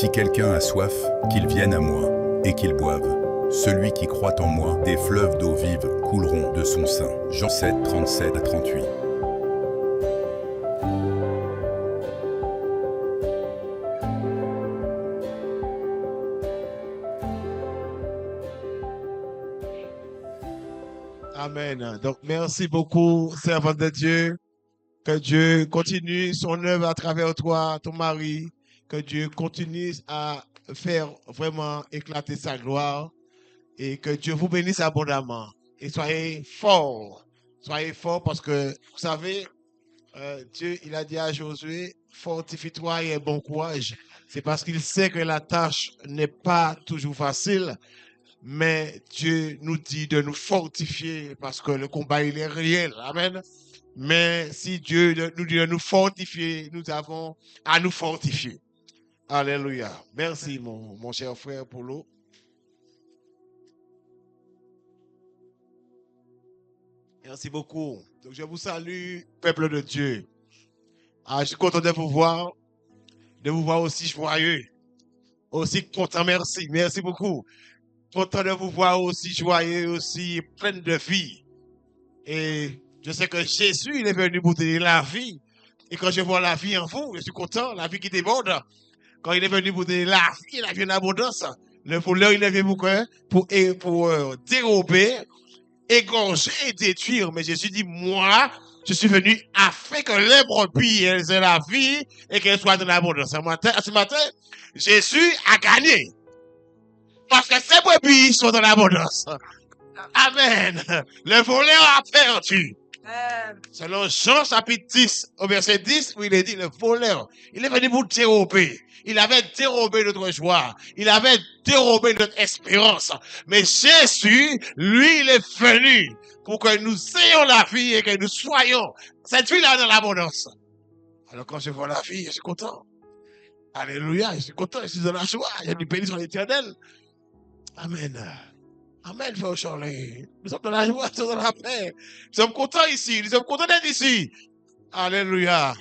Si quelqu'un a soif, qu'il vienne à moi, et qu'il boive. Celui qui croit en moi, des fleuves d'eau vive couleront de son sein. Jean 7, 37 à 38. Amen. Donc, merci beaucoup, servante de Dieu. Que Dieu continue son œuvre à travers toi, ton mari. Que Dieu continue à faire vraiment éclater sa gloire. Et que Dieu vous bénisse abondamment. Et soyez forts. Soyez forts parce que, vous savez, Dieu, il a dit à Josué, fortifie-toi et aie bon courage. C'est parce qu'il sait que la tâche n'est pas toujours facile. Mais Dieu nous dit de nous fortifier parce que le combat, il est réel. Amen. Mais si Dieu nous dit de nous fortifier, nous avons à nous fortifier. Alléluia. Merci, mon cher frère Polo. Merci beaucoup. Donc, je vous salue, peuple de Dieu. Je suis content de vous voir aussi joyeux, aussi content. Merci. Merci beaucoup. Content de vous voir aussi joyeux, aussi plein de vie. Et je sais que Jésus, il est venu pour donner la vie. Et quand je vois la vie en vous, je suis content, la vie qui déborde. Quand il est venu pour donner la vie en abondance. Le voleur, il est venu pour dérober, égorger et détruire. Mais Jésus dit, moi, je suis venu afin que les brebis elles aient la vie et qu'elles soient dans l'abondance. Ce matin, Jésus a gagné. Parce que ces brebis sont dans l'abondance. Amen. Le voleur a perdu. Selon Jean chapitre 10, au verset 10, où il est dit, le voleur, il est venu pour dérober. Il avait dérobé notre joie. Il avait dérobé notre espérance. Mais Jésus, lui, il est venu pour que nous ayons la vie et que nous soyons cette vie-là dans l'abondance. Alors quand je vois la vie, je suis content. Alléluia, je suis content, je suis dans la joie. Il y a du béni sur l'éternel. Amen. Amen, frère Charlie. Nous sommes dans la joie, nous sommes dans la paix. Nous sommes contents ici, nous sommes contents d'être ici. Alléluia.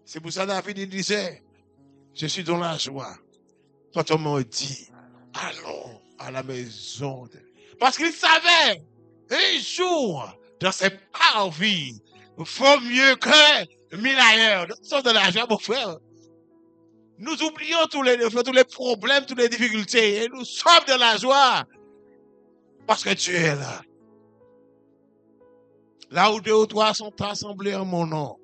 C'est pour ça que David disait, je suis dans la joie. Quand on m'a dit, allons à la maison. Parce qu'il savait, un jour, dans ses parvis, vaut mieux que 1000 ailleurs. Nous sommes dans la joie, mon frère. Nous oublions tous les problèmes, toutes les difficultés, et nous sommes dans la joie. Parce que Dieu est là. Là où 2 ou 3 sont assemblés en mon nom,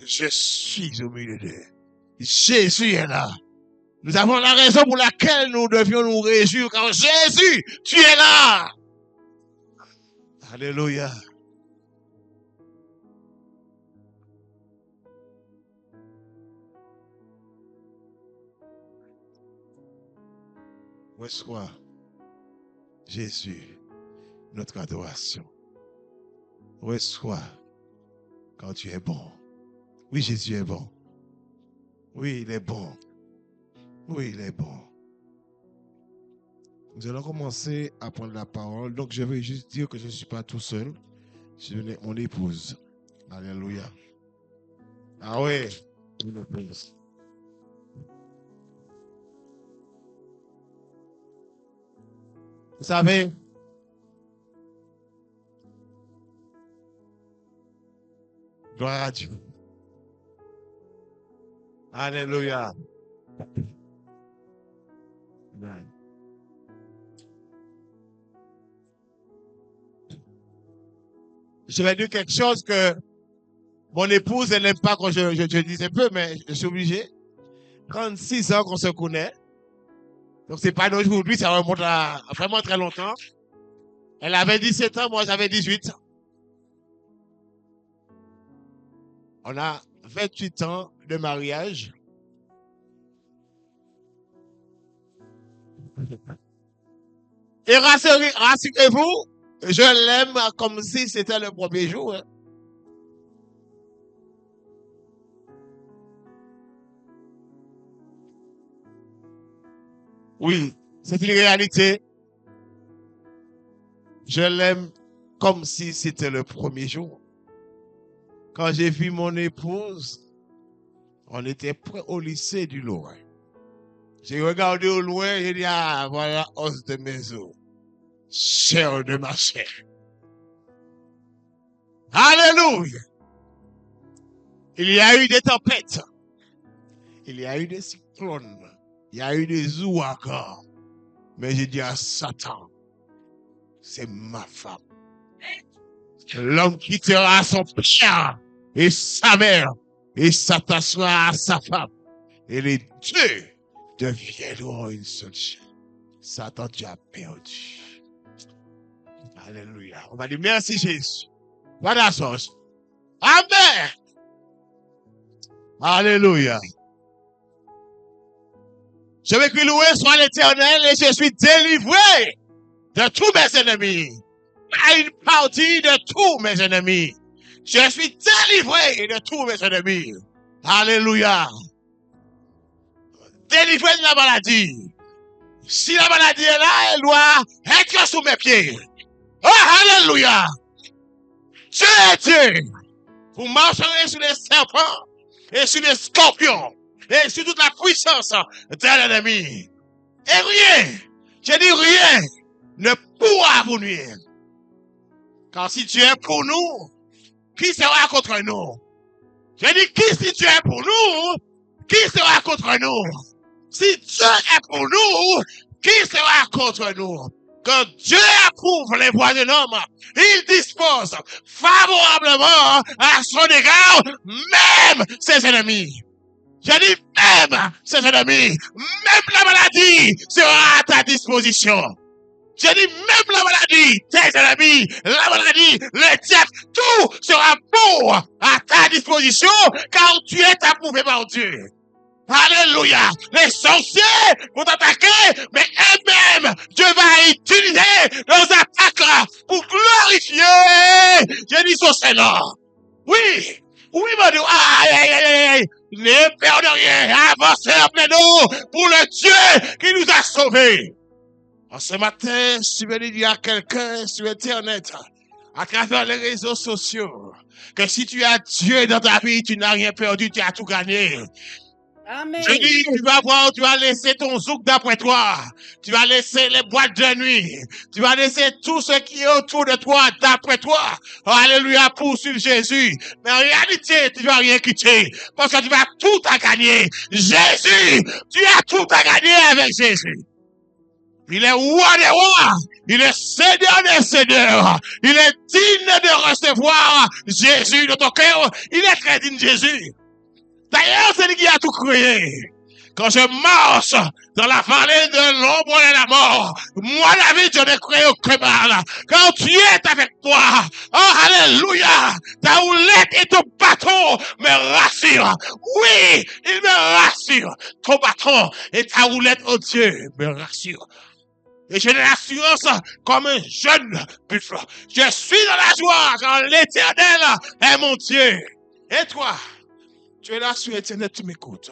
je suis au milieu d'eux. Jésus est là. Nous avons la raison pour laquelle nous devions nous réjouir, car Jésus, tu es là. Alléluia. Reçois, Jésus, notre adoration. Reçois, quand tu es bon. Oui, Jésus est bon. Oui, il est bon. Oui, il est bon. Nous allons commencer à prendre la parole. Donc, je vais juste dire que je ne suis pas tout seul. Je suis avec mon épouse. Alléluia. Ah oui, une épouse. Vous savez, gloire à Dieu. Alléluia. Amen. Je vais dire quelque chose que mon épouse, elle n'aime pas quand je dis un peu, mais je suis obligé. 36 ans qu'on se connaît. Donc, c'est pas d'aujourd'hui, ça remonte à vraiment très longtemps. Elle avait 17 ans, moi j'avais 18. On a 28 ans de mariage. Et rassurez-vous, je l'aime comme si c'était le premier jour. Hein. Oui, c'est une réalité. Je l'aime comme si c'était le premier jour. Quand j'ai vu mon épouse, on était prêt au lycée du Lorrain. J'ai regardé au loin, j'ai dit, ah, voilà, os de mes os, chair de ma chair. Alléluia. Il y a eu des tempêtes. Il y a eu des cyclones. Il y a eu des ouragans. Mais j'ai dit à Satan, c'est ma femme. L'homme quittera son père et sa mère et s'attachera à sa femme. Et les deux deviendront une seule chair. Satan, tu as perdu. Alléluia. On va dire merci Jésus. Voilà ça. Amen. Alléluia. Je vais que louer soit l'Éternel et je suis délivré de tous mes ennemis. À une partie de tous mes ennemis. Je suis délivré de tous mes ennemis. Alléluia. Délivré de la maladie. Si la maladie est là, elle doit être sous mes pieds. Oh, alléluia. Dieu est Dieu. Vous marcherez sur les serpents et sur les scorpions et sur toute la puissance de l'ennemi. Et rien, je dis rien, ne pourra vous nuire. Car si tu es pour nous, qui sera contre nous? Je dis qui si tu es pour nous, qui sera contre nous? Si Dieu est pour nous, qui sera contre nous? Quand Dieu approuve les voies de l'homme, il dispose favorablement à son égard même ses ennemis. Je dis même ses ennemis, même la maladie sera à ta disposition. Je dis même la maladie, tes ennemis, la maladie, le diable, tout sera pour à ta disposition car tu es approuvé par Dieu. Alléluia. Les sorciers vont t'attaquer, mais eux-mêmes, Dieu va utiliser leurs attaques pour glorifier. Je dis son Seigneur. Oui, mon Dieu. Ne perdez rien. Avancez après nous pour le Dieu qui nous a sauvés. En ce matin, je vais dire à quelqu'un sur Internet, à travers les réseaux sociaux, que si tu as Dieu dans ta vie, tu n'as rien perdu, tu as tout gagné. Amen. Je dis, tu vas voir, tu vas laisser ton zouk d'après toi. Tu vas laisser les boîtes de nuit. Tu vas laisser tout ce qui est autour de toi d'après toi. Alléluia, pour suivre Jésus. Mais en réalité, tu vas rien quitter. Parce que tu vas tout à gagner. Jésus, tu as tout à gagner avec Jésus. Il est roi des rois. Il est seigneur des seigneurs. Il est digne de recevoir Jésus dans ton cœur. Il est très digne, Jésus. D'ailleurs, c'est lui qui a tout créé. Quand je marche dans la vallée de l'ombre de la mort, moi, David, je ne crée aucun mal. Quand tu es avec toi, oh, alléluia, ta houlette et ton bâton me rassurent. Oui, il me rassure. Ton bâton et ta houlette, oh Dieu, me rassurent. Et j'ai de l'assurance comme un jeune buffle. Je suis dans la joie quand l'Éternel est mon Dieu. Et toi? Tu es là sur Internet, tu m'écoutes.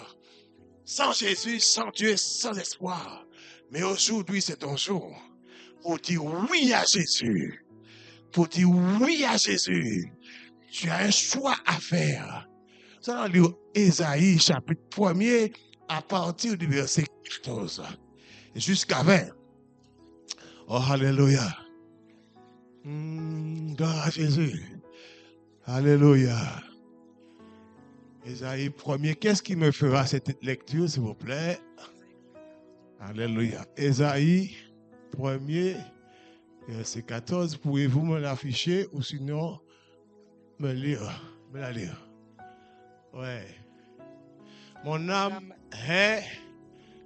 Sans Jésus, sans Dieu, sans espoir. Mais aujourd'hui, c'est ton jour. Pour dire oui à Jésus. Pour dire oui à Jésus. Tu as un choix à faire. Ça va lire Ésaïe, chapitre 1er, à partir du verset 14. Jusqu'à 20. Oh, alléluia. Gloire à Jésus. Alléluia. Ésaïe 1er, qu'est-ce qui me fera cette lecture, s'il vous plaît? Alléluia. Ésaïe 1er, verset 14. Pouvez-vous me l'afficher ou sinon me la lire? Ouais. Mon âme est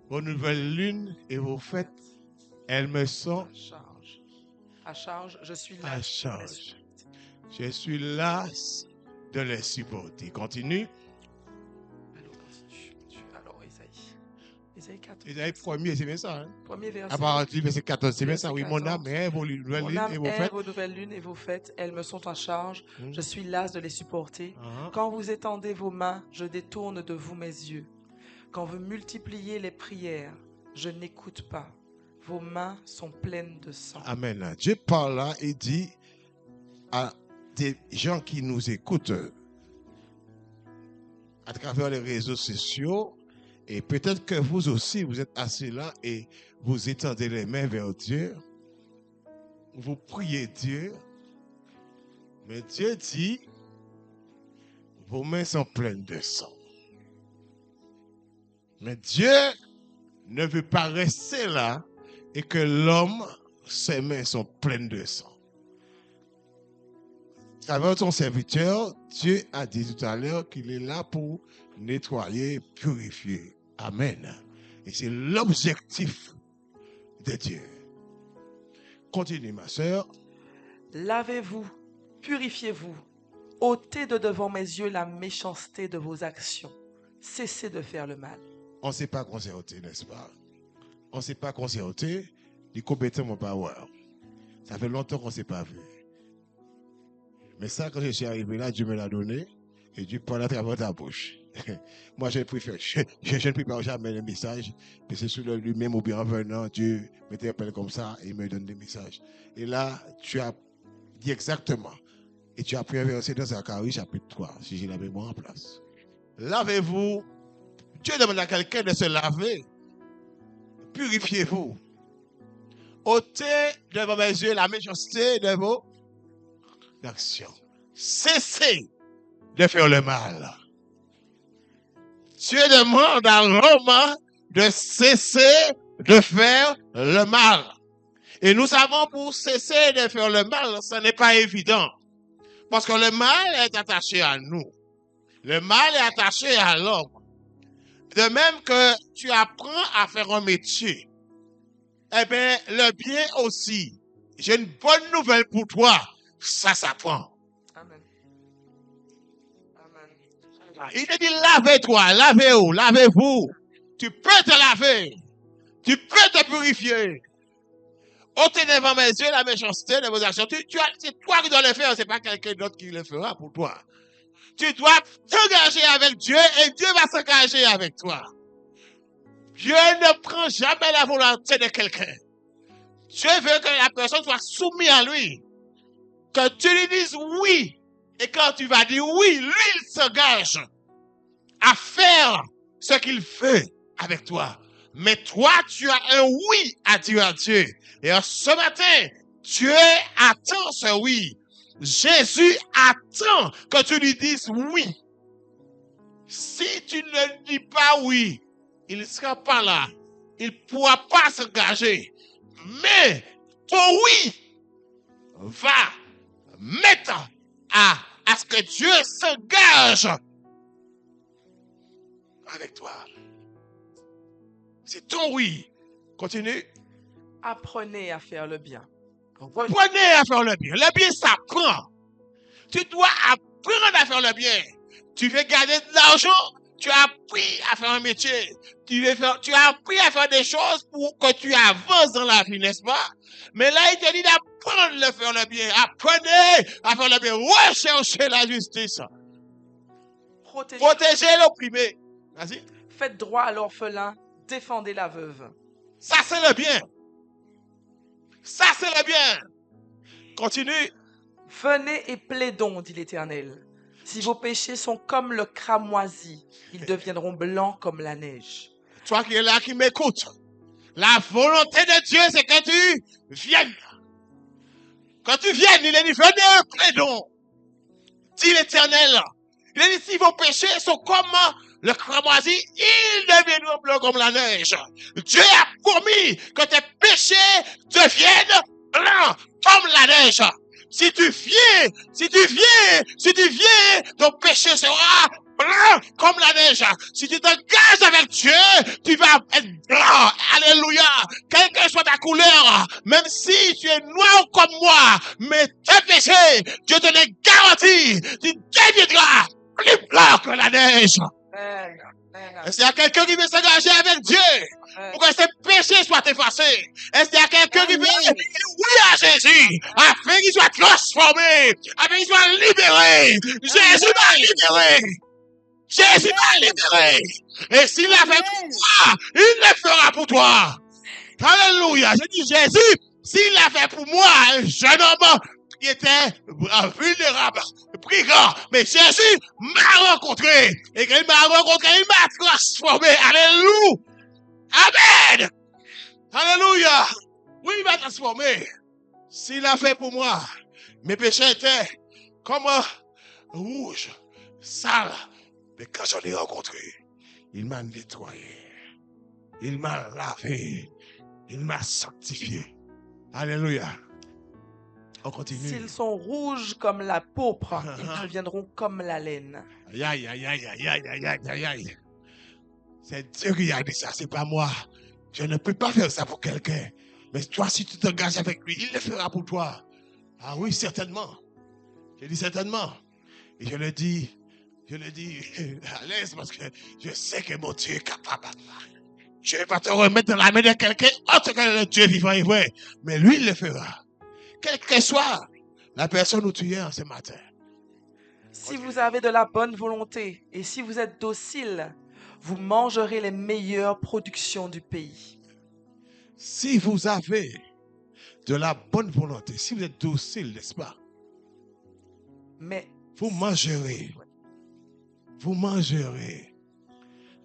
vos nouvelles lunes et vos fêtes. Elles me sont à charge. Je suis là. À charge. Je suis las de les supporter. Continue. Alors, Ésaïe 14. Ésaïe 1er, c'est bien ça. Hein? Premier verset. À partir du verset 14, c'est bien ça. Oui, mon âme est vos nouvelles lunes et vos fêtes. Vos nouvelles lunes et vos fêtes, elles me sont en charge. Je suis las de les supporter. Quand vous étendez vos mains, je détourne de vous mes yeux. Quand vous multipliez les prières, je n'écoute pas. Vos mains sont pleines de sang. Amen. Dieu parle là et dit à des gens qui nous écoutent à travers les réseaux sociaux Et peut-être que vous aussi, vous êtes assis là et vous étendez les mains vers Dieu. Vous priez Dieu. Mais Dieu dit, vos mains sont pleines de sang. Mais Dieu ne veut pas rester là et que l'homme, ses mains sont pleines de sang. Avec son serviteur, Dieu a dit tout à l'heure qu'il est là pour nettoyer, purifier. Amen. Et c'est l'objectif de Dieu. Continue, ma sœur. Lavez-vous, purifiez-vous, ôtez de devant mes yeux la méchanceté de vos actions. Cessez de faire le mal. On ne s'est pas concerté, n'est-ce pas? On ne s'est pas concerté. Les compétents m'ont pas voir. Ça fait longtemps qu'on ne s'est pas vu. Mais ça, quand je suis arrivé là, Dieu me l'a donné et Dieu parle à travers ta bouche. Moi, je ne prépare jamais les messages, mais c'est sur lui-même ou bien en venant, Dieu m'interpelle comme ça et il me donne des messages. Et là, tu as dit exactement. Et tu as pris un verset dans Zacharie, chapitre 3, si j'ai la mémoire en place. Lavez-vous. Dieu demande à quelqu'un de se laver. Purifiez-vous. ôtez devant mes yeux la méchanceté de vos actions. Cessez de faire le mal. Dieu demande à l'homme de cesser de faire le mal. Et nous savons pour cesser de faire le mal, ce n'est pas évident. Parce que le mal est attaché à nous. Le mal est attaché à l'homme. De même que tu apprends à faire un métier, eh bien, le bien aussi. J'ai une bonne nouvelle pour toi. Ça s'apprend. Amen. Amen. Il te dit, lavez-toi, lavez-vous, lavez-vous. Tu peux te laver. Tu peux te purifier. ôtez devant mes yeux la méchanceté de vos actions. C'est toi qui dois le faire, ce n'est pas quelqu'un d'autre qui le fera pour toi. Tu dois t'engager avec Dieu et Dieu va s'engager avec toi. Dieu ne prend jamais la volonté de quelqu'un. Dieu veut que la personne soit soumise à lui. Que tu lui dises oui. Et quand tu vas dire oui, lui, il s'engage à faire ce qu'il veut avec toi. Mais toi, tu as un oui à dire à Dieu. Et ce matin, Dieu attend ce oui. Jésus attend que tu lui dises oui. Si tu ne dis pas oui, il ne sera pas là. Il ne pourra pas s'engager. Mais ton oui va mettre à ce que Dieu s'engage avec toi. C'est ton oui. Continue. Apprenez à faire le bien. Apprenez à faire le bien. Le bien s'apprend. Tu dois apprendre à faire le bien. Tu veux gagner de l'argent, tu as appris à faire un métier. Tu as appris à faire des choses pour que tu avances dans la vie, n'est-ce pas? Mais là, il te dit d'apprendre à faire le bien. Apprenez à faire le bien. Recherchez la justice. Protégez l'opprimé. Vas-y. Faites droit à l'orphelin. Défendez la veuve. Ça, c'est le bien. Ça, c'est le bien. Continue. Venez et plaidons, dit l'Éternel. Si vos péchés sont comme le cramoisi, ils deviendront blancs comme la neige. Toi qui es là, qui m'écoutes, la volonté de Dieu, c'est que tu viennes. Quand tu viennes, il est dit, venez, plaidons, dit l'Éternel. Il est dit, si vos péchés sont comme le cramoisi, ils deviendront blancs comme la neige. Dieu a promis que tes péchés deviennent blancs comme la neige. Si tu viens, ton péché sera blanc comme la neige. Si tu t'engages avec Dieu, tu vas être blanc. Alléluia. Quelle que soit ta couleur, même si tu es noir comme moi, mais tes péchés, Dieu te les garantit. Tu deviendras plus blanc que la neige. Est-ce qu'il y a quelqu'un qui veut s'engager avec Dieu pour que ses péchés soient effacés? Est-ce qu'il y a quelqu'un qui veut dire oui à Jésus afin qu'il soit transformé, afin qu'il soit libéré? Jésus m'a libéré. Jésus m'a libéré. Et s'il l'a fait pour toi, il le fera pour toi. Alléluia. Je dis Jésus, s'il l'a fait pour moi, un jeune homme il était vulnérable, brigand. Mais Jésus m'a rencontré. Et quand il m'a rencontré, il m'a transformé. Alléluia. Amen. Alléluia. Oui, il m'a transformé. S'il a fait pour moi, mes péchés étaient comme rouge, sale. Mais quand je l'ai rencontré, il m'a nettoyé. Il m'a lavé. Il m'a sanctifié. Alléluia. On continue. S'ils sont rouges comme la pourpre, ils deviendront comme la laine. Aïe, aïe, aïe, aïe, aïe, aïe, aïe, aïe, aïe. C'est Dieu qui a dit ça, c'est pas moi. Je ne peux pas faire ça pour quelqu'un. Mais toi, si tu t'engages avec lui, il le fera pour toi. Ah oui, certainement. Je dis certainement. Et je le dis à l'aise parce que je sais que mon Dieu est capable. Je ne vais pas te remettre dans la main de quelqu'un autre que le Dieu vivant et vrai. Mais lui, il le fera. Quelle que soit la personne où tu es en ce matin. Si vous avez de la bonne volonté et si vous êtes docile, vous mangerez les meilleures productions du pays. Si vous avez de la bonne volonté, si vous êtes docile, n'est-ce pas? Mais vous mangerez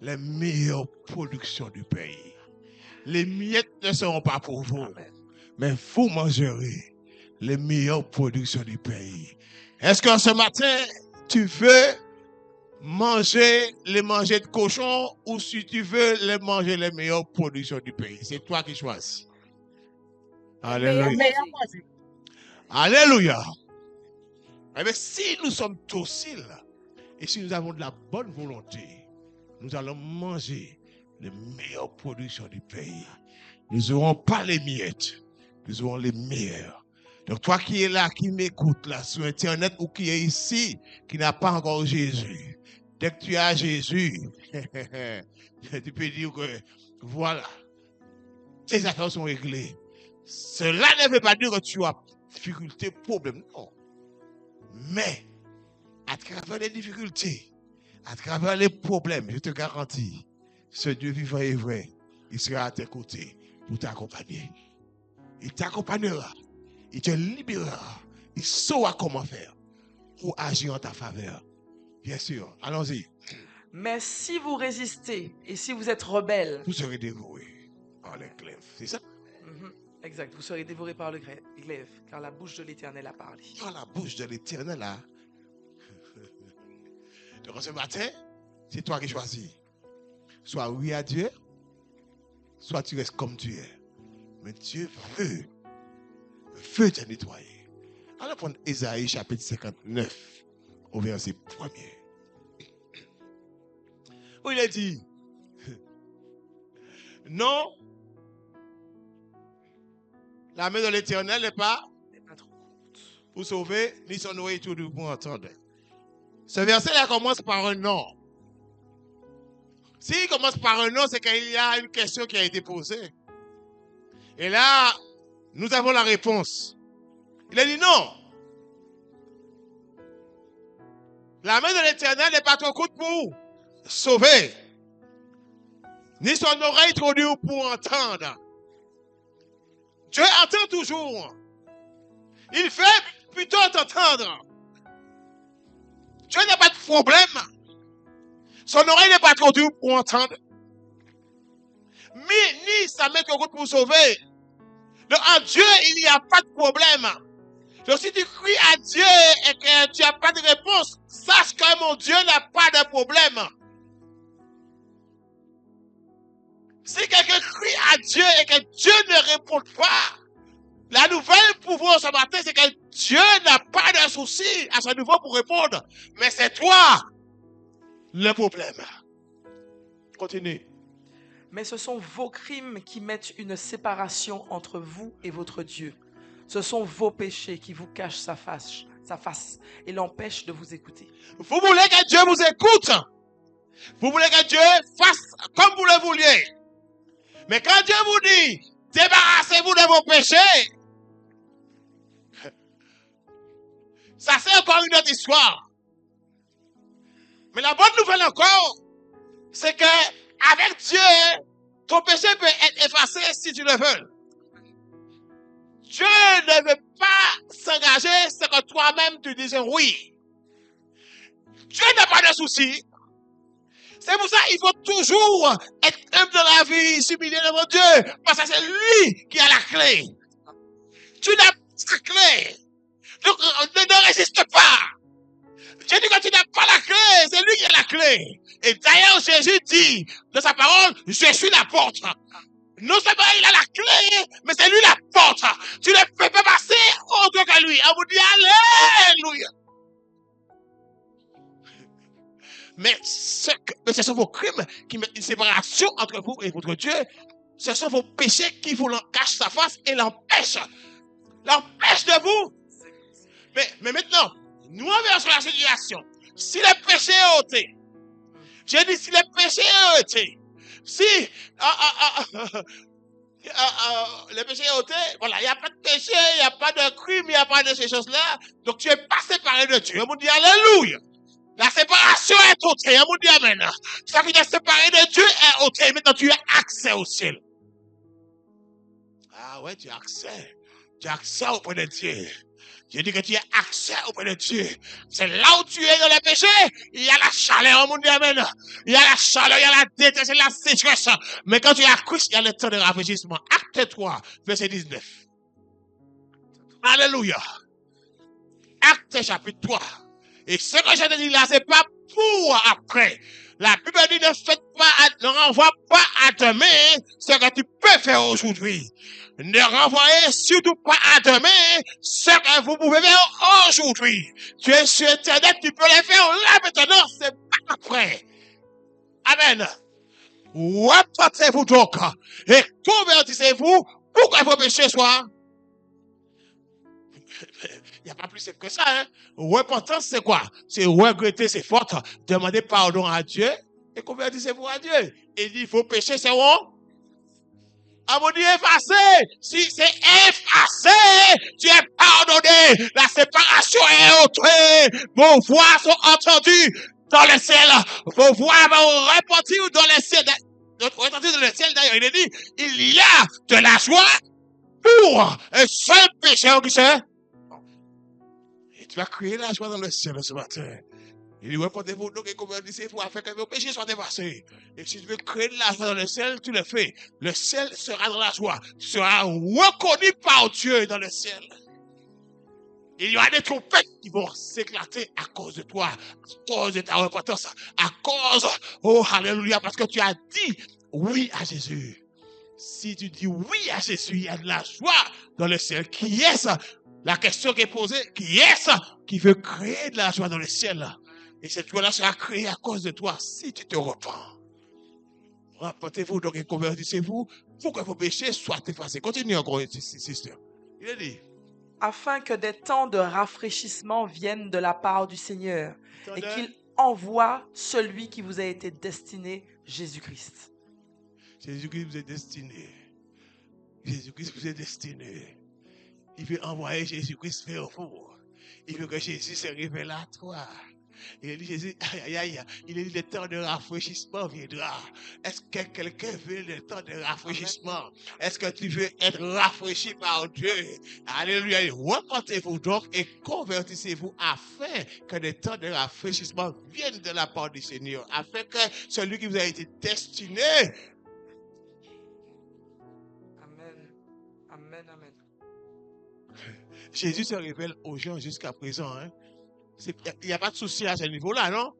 les meilleures productions du pays. Les miettes ne seront pas pour vous, Amen. mais vous mangerez les meilleures productions du pays. Est-ce que ce matin, tu veux manger de cochon ou si tu veux manger les meilleures productions du pays? C'est toi qui choisis. Alléluia. Alléluia. Mais si nous sommes dociles et si nous avons de la bonne volonté, nous allons manger les meilleures productions du pays. Nous n'aurons pas les miettes, nous aurons les meilleures. Donc toi qui es là, qui m'écoute là sur Internet ou qui est ici, qui n'a pas encore Jésus, dès que tu as Jésus, tu peux dire que voilà, tes affaires sont réglées. Cela ne veut pas dire que tu as difficulté, problème, non. Mais, à travers les difficultés, à travers les problèmes, je te garantis, ce Dieu vivant et vrai, il sera à tes côtés pour t'accompagner. Il t'accompagnera, il te libérera, il saura comment faire pour agir en ta faveur. Bien sûr, allons-y. Mais si vous résistez et si vous êtes rebelle, Vous serez dévoués par les glaives. C'est ça? Exact, vous serez dévorés par le glaive, car la bouche de l'Éternel a parlé. Dans la bouche de l'Éternel, là. Donc ce matin, c'est toi qui choisis. Soit oui à Dieu, soit tu restes comme tu es. Mais Dieu veut te nettoyer. Allons prendre Ésaïe chapitre 59, au verset 1er. Où il est dit, non, la main de l'Éternel n'est pas trop courte pour sauver, ni son oreille tout pour entendre. Ce verset-là commence par un nom. S'il commence par un nom, c'est qu'il y a une question qui a été posée. Et là, nous avons la réponse. Il a dit non. La main de l'Éternel n'est pas trop courte pour sauver, ni son oreille trop dure pour entendre. Dieu entend toujours. Il fait plutôt t'entendre. Dieu n'a pas de problème. Son oreille n'est pas trop dure pour entendre. Ni sa main trop courte pour sauver. Donc en Dieu, il n'y a pas de problème. Donc si tu cries à Dieu et que tu n'as pas de réponse, sache que mon Dieu n'a pas de problème. Si quelqu'un crie à Dieu et que Dieu ne répond pas, la nouvelle pour vous ce matin, c'est que Dieu n'a pas de souci à ce niveau pour répondre. Mais c'est toi le problème. Continue. Mais ce sont vos crimes qui mettent une séparation entre vous et votre Dieu. Ce sont vos péchés qui vous cachent sa face et l'empêchent de vous écouter. Vous voulez que Dieu vous écoute. Vous voulez que Dieu fasse comme vous le vouliez. Mais quand Dieu vous dit, débarrassez-vous de vos péchés, ça c'est encore une autre histoire. Mais la bonne nouvelle encore, c'est que avec Dieu, ton péché peut être effacé si tu le veux. Dieu ne veut pas s'engager sans que toi-même tu dises oui. Dieu n'a pas de souci. C'est pour ça qu'il faut toujours être humble dans la vie, s'humilier devant Dieu, parce que c'est lui qui a la clé. Tu n'as pas la clé. Donc, ne résiste pas. Dieu dit que tu n'as pas la clé, c'est lui qui a la clé. Et d'ailleurs, Jésus dit dans sa parole, je suis la porte. Non seulement il a la clé, mais c'est lui la porte. Tu ne peux pas passer autre que lui. On vous dit alléluia. Mais ce sont vos crimes qui mettent une séparation entre vous et votre Dieu. Ce sont vos péchés qui vous cachent sa face et l'empêchent. L'empêchent de vous. Mais maintenant, nous inversons la situation. Si le péché est ôté, j'ai dit si le péché est ôté, si le péché est ôté, voilà, il n'y a pas de péché, il n'y a pas de crime, il n'y a pas de ces choses-là, donc tu n'es pas séparé de Dieu. On me dit alléluia. La séparation est ôtée. On me dit amen. Ça qui est séparé de Dieu est ôté. Maintenant, tu as accès au ciel. Ah ouais, tu as accès. Tu as accès auprès de Dieu. Je dis que tu as accès auprès de Dieu. C'est là où tu es dans le péché. Il y a la chaleur, on me dit amen. Il y a la chaleur, il y a la détresse, il y a la sécheresse. Mais quand tu es à Christ, il y a le temps de rafraîchissement. Acte 3, verset 19. Alléluia. Acte chapitre 3. Et ce que je te dis là, c'est pas pour après. La Bible dit ne renvoie pas à demain ce que tu peux faire aujourd'hui. Ne renvoyez surtout pas à demain ce que vous pouvez faire aujourd'hui. Tu es sur Internet, tu peux les faire là maintenant, c'est pas après. Amen. Repentez-vous donc et convertissez-vous pour que vos péchés soient. Il n'y a pas plus simple que ça. Hein? Repentance, c'est quoi? C'est regretter ses fautes, demander pardon à Dieu et convertissez-vous à Dieu. Et il faut pécher, c'est où? À mon Dieu, effacé. Si c'est effacé, tu es pardonné. La séparation est ôtée. Vos voix sont entendues dans le ciel. Vos voix vont repentir dans le ciel. Retentir dans le ciel, d'ailleurs, il est dit, il y a de la joie pour un seul pécheur qui se... Tu vas créer la joie dans le ciel ce matin. Il dit, repentez-vous donc et convertissez-vous afin que vos péchés soient effacés. Et si tu veux créer de la joie dans le ciel, tu le fais. Le ciel sera dans la joie. Tu seras reconnu par Dieu dans le ciel. Il y aura des trompettes qui vont s'éclater à cause de toi, à cause de ta repentance, à cause, oh alléluia, parce que tu as dit oui à Jésus. Si tu dis oui à Jésus, il y a de la joie dans le ciel. Qui est-ce? La question qui est posée, qui est-ce qui veut créer de la joie dans le ciel? Et cette joie-là sera créée à cause de toi si tu te repens. Repentez-vous donc et convertissez-vous pour que vos péchés soient effacés. Continue encore, sister. Il est dit. Afin que des temps de rafraîchissement viennent de la part du Seigneur et qu'il envoie celui qui vous a été destiné, Jésus-Christ. Jésus-Christ vous est destiné. Jésus-Christ vous est destiné. Il veut envoyer Jésus-Christ vers vous. Il veut que Jésus se révèle à toi. Il dit Jésus, aïe, aïe, il dit le temps de rafraîchissement viendra. Est-ce que quelqu'un veut le temps de rafraîchissement? Est-ce que tu veux être rafraîchi par Dieu? Alléluia. Repentez-vous donc et convertissez-vous afin que le temps de rafraîchissement vienne de la part du Seigneur. Afin que celui qui vous a été destiné. Amen. Amen, amen. Jésus se révèle aux gens jusqu'à présent. Hein? Il n'y a pas de souci à ce niveau-là, non?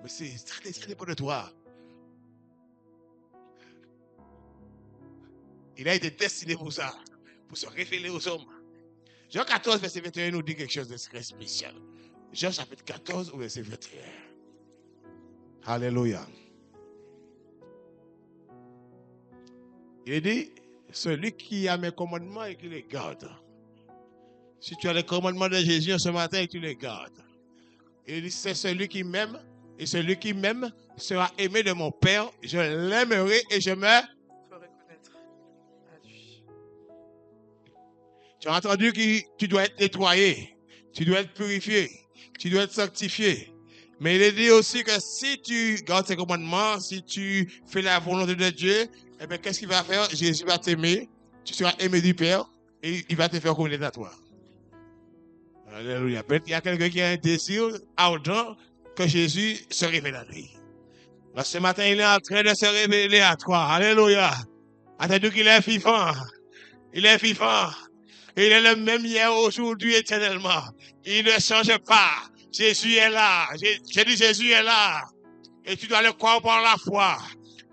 Mais ça dépend de toi. Il a été destiné pour ça, pour se révéler aux hommes. Jean 14, verset 21 nous dit quelque chose de très spécial. Jean chapitre 14, verset 21. Alléluia. Il dit, celui qui a mes commandements et qui les garde. Si tu as les commandements de Jésus ce matin et tu les gardes. Il dit, c'est celui qui m'aime, et celui qui m'aime sera aimé de mon Père. Je l'aimerai et je me ferai connaître à lui. Tu as entendu que tu dois être nettoyé, tu dois être purifié, tu dois être sanctifié. Mais il est dit aussi que si tu gardes ses commandements, si tu fais la volonté de Dieu, eh bien, qu'est-ce qu'il va faire? Jésus va t'aimer, tu seras aimé du Père. Et il va te faire connaître à toi. Alléluia. Peut-être qu'il y a quelqu'un qui a un désir ardent que Jésus se révèle à lui. Parce que ce matin, il est en train de se révéler à toi. Alléluia. Attendez qu'il est vivant. Il est vivant. Il est le même hier, aujourd'hui, éternellement. Il ne change pas. Jésus est là. J'ai dit Jésus est là. Et tu dois le croire par la foi.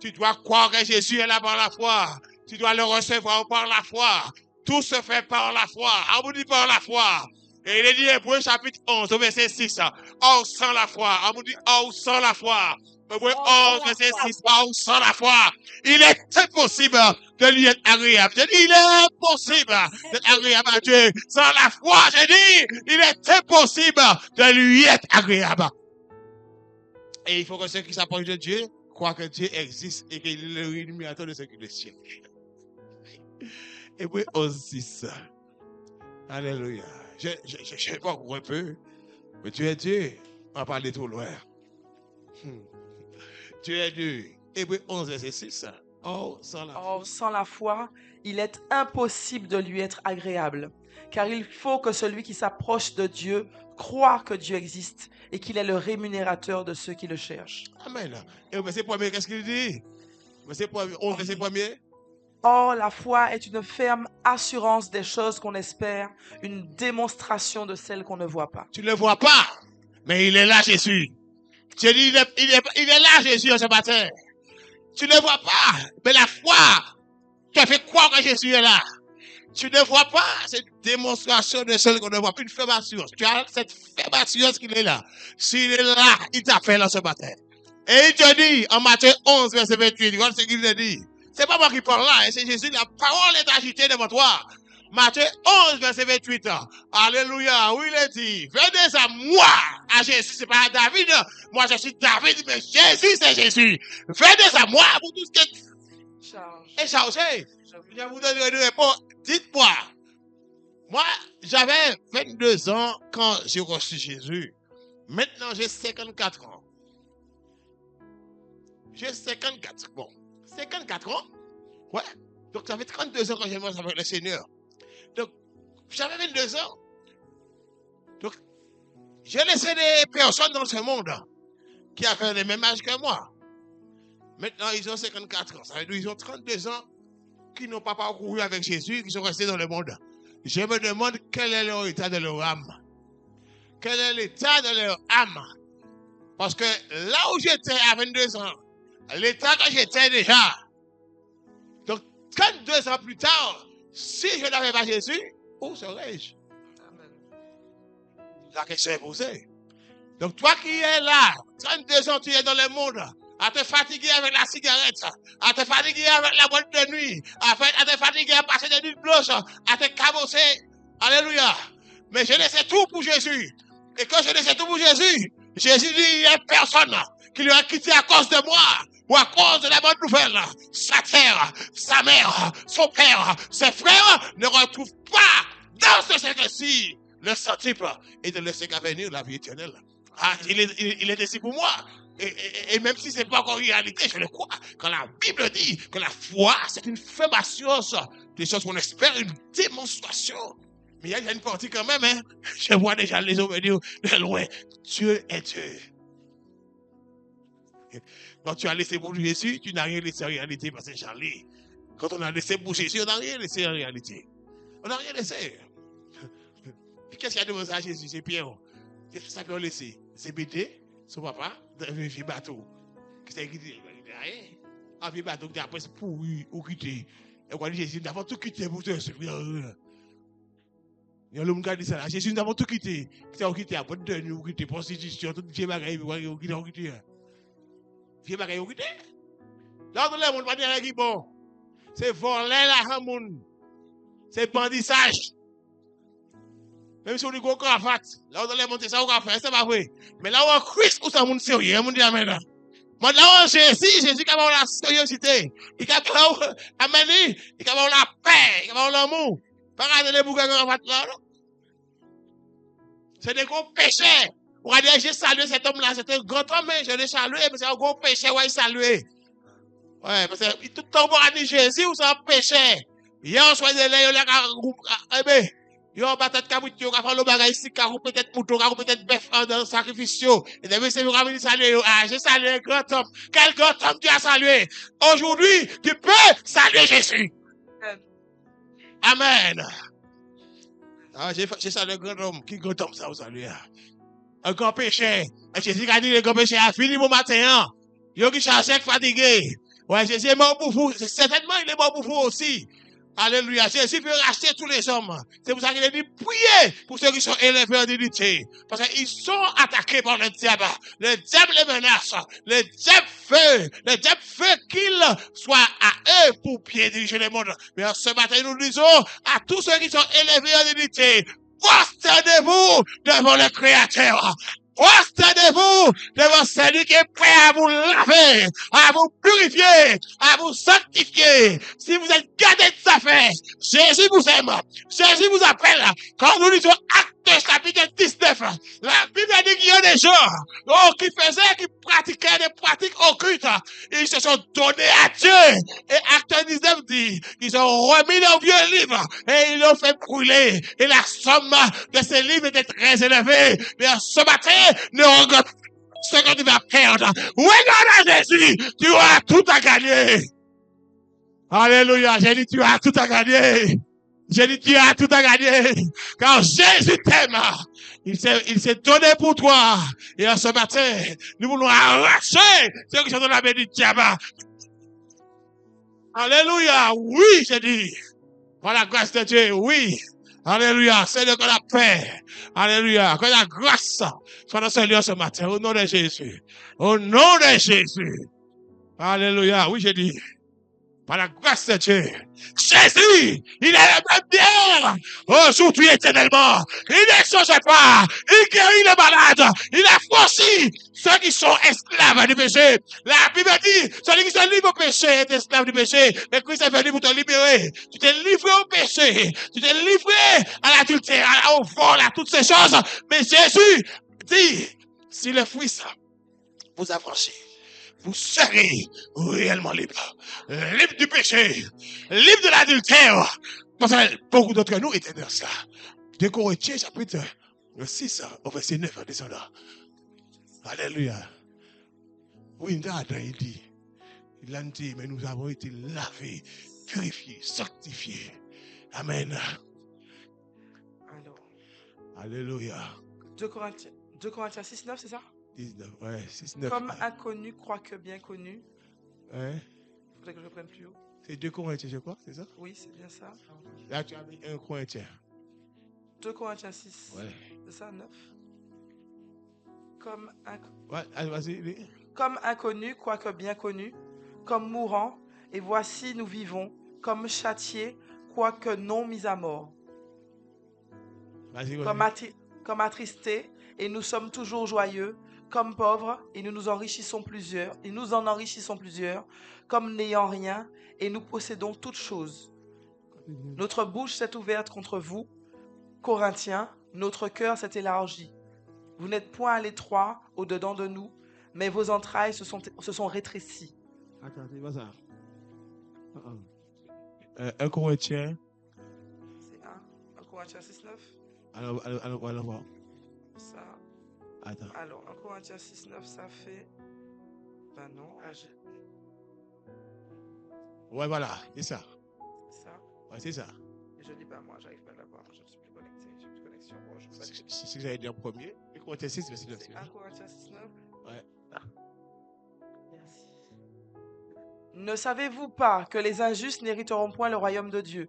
Tu dois croire que Jésus est là par la foi. Tu dois le recevoir par la foi. Tout se fait par la foi. On vous dit par la foi. Et il est dit Hébreux chapitre 11, au verset 6. Or sans la foi. On vous dit or sans la foi. Hébreux 11, verset 6. Or sans la foi. Il est impossible de lui être agréable. Je dis, il est impossible d'être agréable à Dieu. Sans la foi, je dis, il est impossible de lui être agréable. Et il faut que ceux qui s'approchent de Dieu croient que Dieu existe et qu'il est le rémunérateur de ceux qui le cherchent. Hébreux 11, 6. Alléluia. Je sais pas un peu, mais tu es Dieu. On va parler trop loin. Tu es Dieu. Hébreux 11, verset 6. Or, sans la foi, il est impossible de lui être agréable, car il faut que celui qui s'approche de Dieu croit que Dieu existe et qu'il est le rémunérateur de ceux qui le cherchent. Amen. Et au verset premier, qu'est-ce qu'il dit? Verset premier. Or, la foi est une ferme assurance des choses qu'on espère, une démonstration de celles qu'on ne voit pas. Tu ne le vois pas, mais il est là, Jésus. Tu dis, il est là, Jésus, ce matin. Tu ne le vois pas, mais la foi te fait croire que Jésus est là. Tu ne vois pas, c'est une démonstration de celle qu'on ne voit pas, une ferme assurance. Tu as cette ferme assurance qu'il est là. S'il est là, il t'appelle là ce matin. Et il te dit, en Matthieu 11, verset 28, regarde ce qu'il te dit. C'est pas moi qui parle là, c'est Jésus, la parole est agitée devant toi. Matthieu 11, verset 28. Alléluia, où il est dit, venez à moi, à Jésus, c'est pas à David. Moi je suis David, mais Jésus c'est Jésus. Venez à moi, vous tous qui êtes chargés. Je vous donne une réponse. Dites-moi, moi j'avais 22 ans quand j'ai reçu Jésus. Maintenant j'ai 54 ans. J'ai 54. Bon, 54 ans. Ouais. Donc ça fait 32 ans quand j'ai mangé avec le Seigneur. Donc, j'avais 22 ans. Donc, j'ai laissé des personnes dans ce monde qui avaient le même âge que moi. Maintenant, ils ont 54 ans. Ça veut dire qu'ils ont 32 ans qui n'ont pas parcouru avec Jésus, qui sont restés dans le monde. Je me demande quel est l'état de leur âme. Quel est l'état de leur âme. Parce que là où j'étais à 22 ans, l'état que j'étais déjà. Donc, 32 ans plus tard, si je n'avais pas Jésus, où serais-je? La question est posée. Donc, toi qui es là, 32 ans, tu es dans le monde, à te fatiguer avec la cigarette, à te fatiguer avec la boîte de nuit, à te fatiguer à passer des nuits blanches, à te cabosser. Alléluia. Mais je laissais tout pour Jésus. Et quand je laissais tout pour Jésus, Jésus dit, il n'y a personne qui lui a quitté à cause de moi. Ou à cause de la bonne nouvelle, sa terre, sa mère, son père, ses frères ne retrouvent pas dans ce siècle-ci le centuple et de laisser qu'à venir la vie éternelle. Ah, il est ici pour moi. Et même si ce n'est pas encore une réalité, je le crois. Quand la Bible dit que la foi, c'est une ferme assurance des choses qu'on espère, une démonstration. Mais il y a une partie quand même, hein. Je vois déjà les hommes venir de loin. Dieu est Dieu. Quand tu as laissé pour Jésus, tu n'as rien laissé en réalité, parce que Charlie, quand on a laissé pour Jésus, on n'a rien laissé en réalité. On n'a rien laissé. Qu'est-ce qu'il y a de ça à Jésus? C'est Pierre. Qu'est-ce que ça peut laisser? C'est Bédé, son papa, dans un vieux bateau. Qu'est-ce qu'il dit? Rien. Un vieux bateau qui a presque pourri ou quitté. Et quand Jésus, nous avons tout quitté pour te suivre. Il y a l'homme qui a dit ça. Jésus, nous avons tout quitté. Qui a quitté à bonne de nous, quitté prostitution, tout le bagaille, quitté. Vieux bagaille au quitté. Là, on ne va pas dire qui bon. C'est voler la hamoun. C'est bandissage. Même si on dit qu'on cravate, là, on doit monter ça au café, c'est pas vrai. Mais là, on a Christ, où ça, mon sérieux, on dit amen. Mais là, on Jésus qui a la sériosité. Il a amené, il a la paix, il a l'amour. Pas regarder les bouquets qu'on cravate là, non? C'est des gros péchés. On va dire, j'ai salué cet homme-là, c'est un grand homme, je l'ai salué, mais c'est un gros péché, ouais, salué. Ouais, parce que tout le temps, on va dire Jésus, ou c'est un péché. Hier soir, eh bien, yo peut-être kabrit yo ka faire le bagage ici ka peut-être mouton ka peut-être bœuf dans sacrifice yo et demain c'est vous venir saluer ah j'ai salué un grand homme quel grand homme tu as salué aujourd'hui tu peux saluer Jésus amen ah j'ai salué un grand homme qui grand homme ça vous saluer un grand péché Jésus a dit le grand péché a fini mon matin yo qui cherche fatigué ouais Jésus est mort pour vous certainement il est mort pour vous aussi. Alléluia. Jésus veut racheter tous les hommes. C'est pour ça qu'il a dit priez pour ceux qui sont élevés en dignité. Parce qu'ils sont attaqués par le diable. Le diable les menace. Le diable veut qu'ils soient à eux pour pied diriger le monde. Mais ce matin, nous disons à tous ceux qui sont élevés en dignité, prosternez-vous devant le Créateur. Prosternez-vous devant celui qui est prêt à vous laver, à vous purifier, à vous sanctifier. Si vous êtes gardés de sa fait, Jésus vous aime. Jésus vous appelle. Quand nous lisons Actes chapitre 19, la Bible dit qu'il y a des gens qui pratiquaient des pratiques occultes. Ils se sont donnés à Dieu. Et Actes 19 dit qu'ils ont remis leur vieux livre et ils l'ont fait brûler. Et la somme de ces livres était très élevée. Mais ce matin, ne regarde ce que tu vas perdre. Regarde à Jésus, tu as tout à gagner. Alléluia, j'ai dit tu as tout à gagner. J'ai dit tu as tout à gagner. Car Jésus t'aime. Il s'est donné pour toi. Et ce matin, nous voulons arracher ceux qui sont dans la main du diable. Alléluia, oui, j'ai dit. Par la grâce de Dieu, oui. Alléluia, c'est le que la paix. Alléluia, que la grâce soit dans ce lieu ce matin, au nom de Jésus. Au nom de Jésus. Alléluia, oui, j'ai dit. Par la grâce de Dieu. Jésus, il est le même bien. Aujourd'hui éternellement. Il ne change pas. Il guérit les malades. Il a franchi ceux qui sont esclaves du péché. La Bible dit, celui qui se livre au péché est esclave du péché. Mais Christ est venu pour te libérer. Tu t'es livré au péché. Tu t'es livré à l'adultère, au vol, à toutes ces choses. Mais Jésus dit, si le Fils vous a franchi, vous serez réellement libre. Libre du péché. Libre de l'adultère. Parce que beaucoup d'entre nous étaient dans ça. 2 Corinthiens, chapitre 6, au verset 9, descendant. Alléluia. Oui, il dit. Il a dit, mais nous avons été lavés, purifiés, sanctifiés. Amen. Alors, Alléluia. 2 Corinthiens 6, 9, c'est ça? 19, ouais, 6, 9. Comme inconnu croit que bien connu. Ouais. Il faudrait que je prenne plus haut. C'est 2 Corinthiens, je crois, c'est ça? Oui, c'est bien ça. Là, tu as mis 1 Corinthien. 2 Corinthiens 6. Ouais. C'est ça, 9. Comme Ouais, vas-y. Comme inconnu, quoique bien connu, comme mourant, et voici nous vivons, comme châtiés, quoique non mis à mort. Vas-y, Comme attristés, et nous sommes toujours joyeux, comme pauvres, et nous en enrichissons plusieurs, comme n'ayant rien, et nous possédons toutes choses. Notre bouche s'est ouverte contre vous, Corinthiens, notre cœur s'est élargi. Vous n'êtes point à l'étroit au-dedans de nous, mais vos entrailles se sont rétrécies. Attends, c'est pas ça. 1 Corinthien. C'est 1 Corinthiens 6, 9. Alors, voir. Ça. Attends. Alors, 1 Corinthiens 6, 9, ça fait... Ben non. Ouais, voilà, c'est ça. Ça. Ouais, c'est ça. Je dis pas moi, j'arrive pas à l'avoir. Je ne suis plus connecté. J'ai plus de connexion. Bon, C'est ce que j'avais dit en premier. 1 Corinthiens 6, verset 9. C'est 1 Corinthiens 6, 9. Ouais. Merci. Ne savez-vous pas que les injustes n'hériteront point le royaume de Dieu?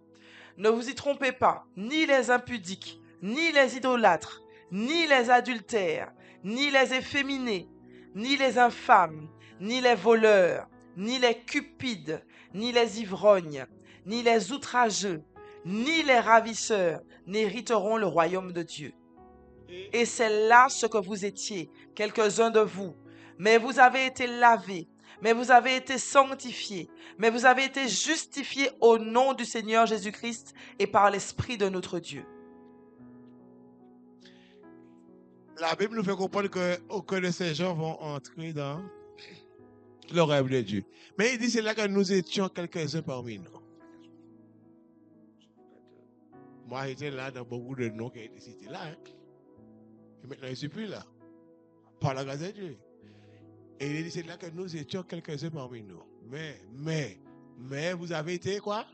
Ne vous y trompez pas, ni les impudiques, ni les idolâtres, ni les adultères, ni les efféminés, ni les infâmes, ni les voleurs, ni les cupides, ni les ivrognes, ni les outrageux, ni les ravisseurs n'hériteront le royaume de Dieu. Et c'est là ce que vous étiez, quelques-uns de vous. Mais vous avez été lavés, mais vous avez été sanctifiés, mais vous avez été justifiés au nom du Seigneur Jésus-Christ et par l'Esprit de notre Dieu. La Bible nous fait comprendre qu'aucun de ces gens vont entrer dans le rêve de Dieu. Mais il dit c'est là que nous étions quelques-uns parmi nous. Moi, j'étais là dans beaucoup de noms qui ont été cités là. Hein. Et maintenant, je ne suis plus là. Par la grâce de Dieu. Et il dit, c'est là que nous étions quelques-uns parmi nous. Mais, vous avez été quoi?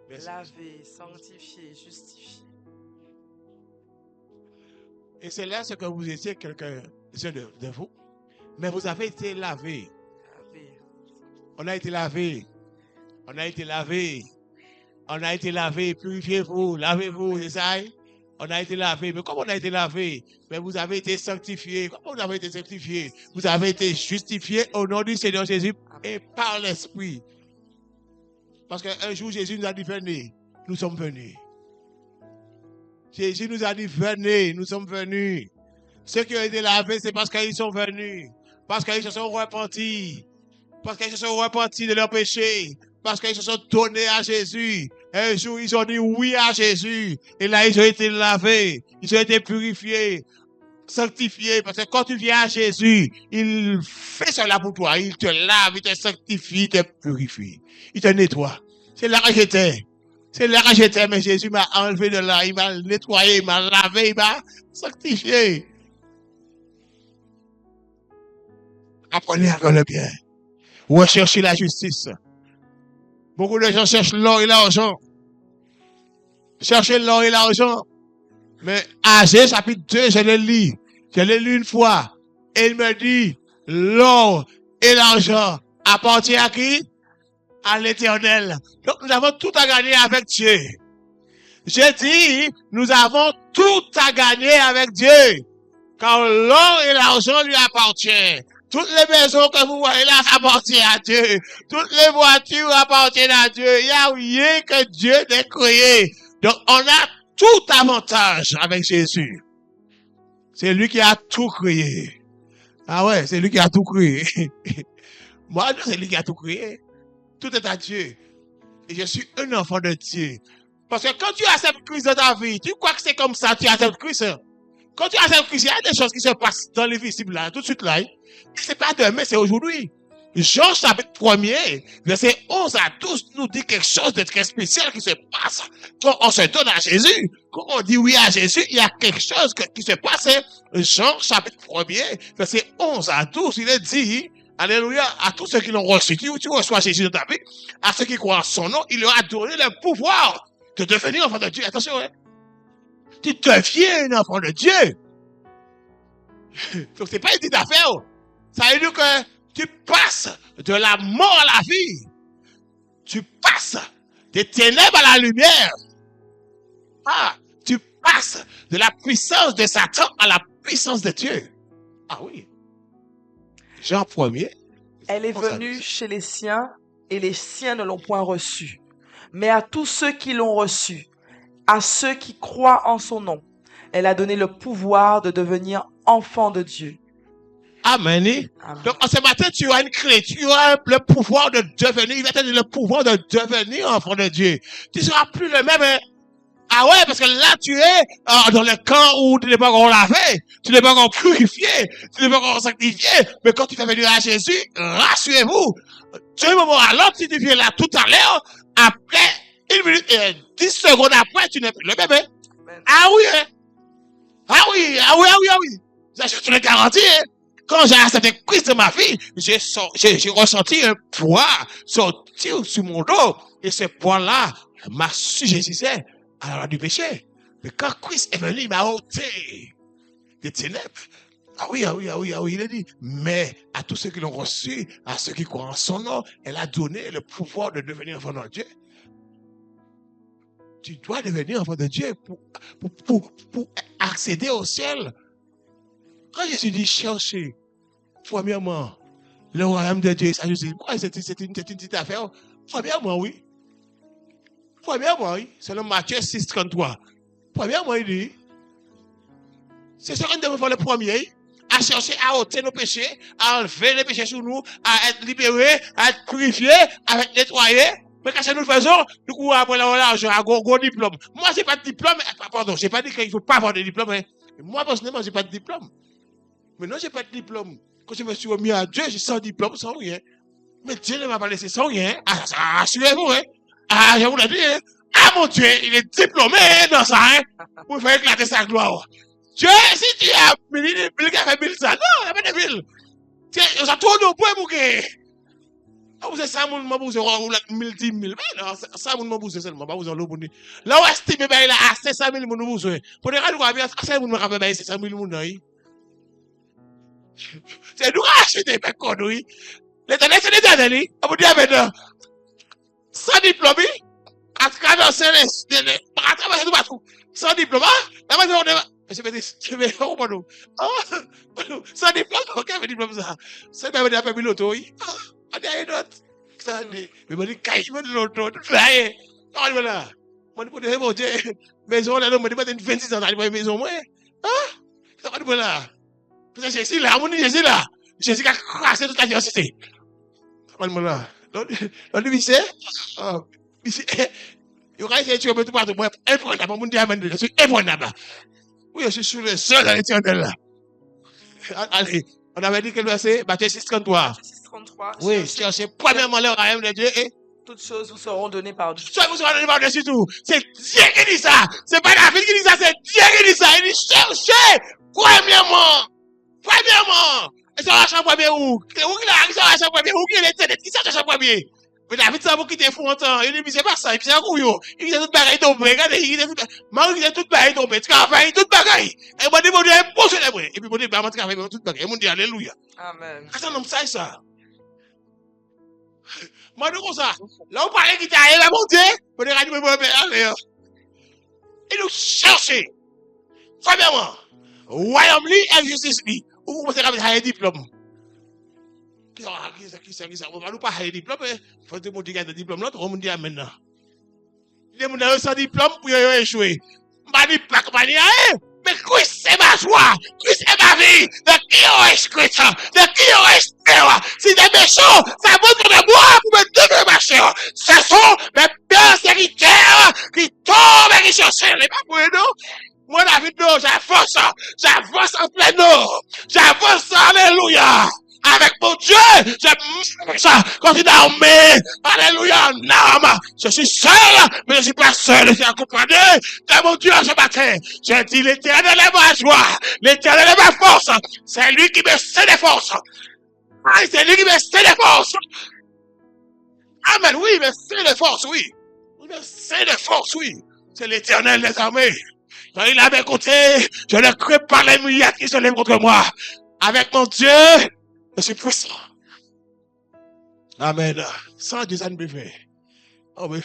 Lavé, sanctifié, justifié. Et c'est là ce que vous étiez quelqu'un de vous. Mais vous avez été lavé. On a été lavé. On a été lavé. On a été lavé. Purifiez-vous. Lavez-vous. C'est ça? On a été lavé. Mais comment on a été lavé? Mais vous avez été sanctifié. Comment vous avez été sanctifié? Vous avez été justifié au nom du Seigneur Jésus et par l'Esprit. Parce qu'un jour, Jésus nous a dit, venez. Nous sommes venus. Jésus nous a dit, venez. Nous sommes venus. Ceux qui ont été lavés, c'est parce qu'ils sont venus. Parce qu'ils se sont repentis. Parce qu'ils se sont repentis de leurs péchés. Parce qu'ils se sont donnés à Jésus. Un jour, ils ont dit oui à Jésus. Et là, ils ont été lavés. Ils ont été purifiés, sanctifiés. Parce que quand tu viens à Jésus, il fait cela pour toi. Il te lave, il te sanctifie, il te purifie. Il te nettoie. C'est là que j'étais. C'est là que j'étais, mais Jésus m'a enlevé de là. Il m'a nettoyé, il m'a lavé, il m'a sanctifié. Apprenez à faire le bien. Recherchez la justice. Beaucoup de gens cherchent l'or et l'argent. Cherchez l'or et l'argent. Mais Agé, chapitre 2, je l'ai lu. Je l'ai lu une fois. Et il me dit, l'or et l'argent appartiennent à qui? À l'Éternel. Donc nous avons tout à gagner avec Dieu. J'ai dit, nous avons tout à gagner avec Dieu. Car l'or et l'argent lui appartiennent. Toutes les maisons que vous voyez là appartiennent à Dieu. Toutes les voitures appartiennent à Dieu. Il n'y a rien que Dieu n'a créé. Donc, on a tout avantage avec Jésus. C'est lui qui a tout créé. Ah ouais, c'est lui qui a tout créé. Moi, c'est lui qui a tout créé. Tout est à Dieu. Et je suis un enfant de Dieu. Parce que quand tu acceptes Christ dans ta vie, tu crois que c'est comme ça, tu acceptes Christ. Quand tu acceptes Christ, il y a des choses qui se passent dans l'invisible là, tout de suite là. C'est pas demain, c'est aujourd'hui. Jean chapitre 1er, verset 11 à 12 nous dit quelque chose de très spécial qui se passe. Quand on se donne à Jésus, quand on dit oui à Jésus, il y a quelque chose qui se passe. Jean chapitre 1er, verset 11 à 12, il est dit, alléluia, à tous ceux qui l'ont reçu, tu reçois Jésus dans ta vie, à ceux qui croient en son nom, il leur a donné le pouvoir de devenir enfant de Dieu. Attention, hein. Tu deviens un enfant de Dieu. Donc c'est pas une petite affaire. Ça veut dire que tu passes de la mort à la vie. Tu passes des ténèbres à la lumière. Ah, tu passes de la puissance de Satan à la puissance de Dieu. Ah oui. Jean 1er. Elle est venue chez les siens et les siens ne l'ont point reçue. Mais à tous ceux qui l'ont reçue, à ceux qui croient en son nom, elle a donné le pouvoir de devenir enfants de Dieu. Amen. Amen. Donc, en ce matin, tu as une clé, tu as le pouvoir de devenir, il va te donner le pouvoir de devenir enfant de Dieu. Tu ne seras plus le même. Hein? Ah ouais, parce que là, tu es dans le camp où tu n'es pas encore lavé, tu n'es pas encore purifié, tu n'es pas encore sanctifié. Mais quand tu fais venir à Jésus, rassurez-vous, d'un moment à l'autre, si tu viens là tout à l'heure, après 1 minute et 10 secondes après, tu n'es plus le même. Hein? Ah oui, hein? Ah oui. Ça, je te le garantis, hein? Quand j'ai accepté Christ dans ma vie, j'ai ressenti un poids sortir sur mon dos. Et ce poids-là m'assujettissait à la loi du péché. Mais quand Christ est venu, il m'a ôté des ténèbres. Ah oui, il a dit. Mais à tous ceux qui l'ont reçu, à ceux qui croient en son nom, elle a donné le pouvoir de devenir enfant de Dieu. Tu dois devenir enfant de Dieu pour accéder au ciel. Quand Jésus dit chercher, premièrement, le royaume de Dieu, ça, je sais, c'est une petite affaire. Premièrement, oui. Selon Matthieu 6,33. Premièrement, il dit, c'est ce qu'on devrait faire le premier, à chercher à ôter nos péchés, à enlever les péchés sur nous, à être libérés, à être purifiés, à être nettoyés. Mais quand nous le faisons, nous courons après l'argent, à gros diplôme. Moi, j'ai pas de diplôme. Pardon, j'ai pas dit qu'il ne faut pas avoir de diplôme. Hein. Moi, personnellement, j'ai pas de diplôme. Mais non, j'ai pas de diplôme. Quand je me suis remis à Dieu, j'ai sans diplôme, sans rien. Mais Dieu ne m'a pas laissé sans rien. Ah, ça, rassurez-vous, hein. Ah, je vous l'ai dit, hein. Ah, mon Dieu, il est diplômé dans ça, hein. Pour faire éclater sa gloire. Dieu, si tu as 1000 qui a fait 1000 ça, non, il n'y a pas de 1000. Tiens, ça tourne au point pour que. Ah, vous savez, ça, mon mabouze, ou 1000, 10 000. Mais non, ça, mon mabouze seulement, pas vous en l'eau pour dire. Là, où estime, ben, il a 500 000 mon mabouze. Pour dire, quoi, bien, ça, mon mabouze, ben, 500 000 mon oeil. C'est nous acheter, ben, quoi, oui. L'éternel, c'est l'éternel, on vous dit, maintenant, sans diplôme, à traverser à traverser tout partout, sans diplôme, la maison, on est, je vais, oh, pardon, sans diplôme, ok, mais diplôme, ça, c'est bien, on a fait l'auto, oui, on a une autre, ça, mais on dit, caïman de l'auto, tout là, on est là, on dit, mon Dieu, maison, on a dit, 26 ans, on a dit, maison, moi, ça va là, parce que Jésus là, mon Jésus là, Jésus a crassé toute la diversité. Là. Donc, lycée, il y aura essayé de tuer tout partout. Moi, imprenable, mon diamant, je suis imprenable. Oui, je suis le seul à l'éternel là. Allez, on avait dit quel verset? Matthieu 6,33. 6,33. Oui, cherchez premièrement le royaume de Dieu et toutes choses vous seront données par Dieu. toutes choses vous seront données par Dieu tout. C'est Dieu qui dit ça. C'est pas David qui dit ça, c'est Dieu qui dit ça. Il dit cherchez premièrement. Et ça va chaque premier où? Où qu'il a, ça va chaque premier où? Qui est l'éternel? Qui ça chaque premier? Mais David, ça va quitter fou longtemps. Il dit, c'est pas ça, il dit, couillon. Il dit, tout bagaille tombé. Regardez, il dit, Marie, il dit, tout bagaille tombé. Tu travailles, tout bagaille. Et moi, mon Dieu, est posé là, et puis, mon Dieu, bah, moi, travaille, tout bagaille. Et mon Dieu, alléluia. Amen. Qu'est-ce que ça, ça? Moi, nous, comme ça. Là, on parlait qu'il t'arrive, mon Dieu. Mon Dieu, il dit, et nous chercher. Premièrement, royaume-li et justice-li. Ou vous pensez qu'il y a un diplôme? Qui ça? On va nous pas avoir un diplôme, il faut que vous ayez un diplôme, l'autre, on me dit maintenant. Les gens ont sans diplôme pour échouer. Je ne dis pas que mais Christ c'est ma joie, Christ c'est ma vie. De qui aurais-je Christ? De qui aurais-je peur? Si des méchants, ça montre de moi pour me donner ma chair. Ce sont mes persécuteurs qui tombent et qui cherchent les papouilles, non? Moi, la vie, non, j'avance en plein eau, j'avance, alléluia, avec mon Dieu, je continue à armer, alléluia, non, je suis seul, mais je ne suis pas seul, je suis accompagné de mon Dieu ce matin. Je dis, l'éternel est ma joie, l'éternel est ma force, c'est lui qui me sait des forces, c'est lui qui me sait des forces. Amen, oui, il me sait des forces, oui, il me sait des forces, oui, c'est l'éternel des armées. Quand il a mes côtés, je ne crains pas les milliards qui se lèvent contre moi. Avec mon Dieu, je suis puissant. Amen. Sans Dieu, ça ne peut faire. Oh, mais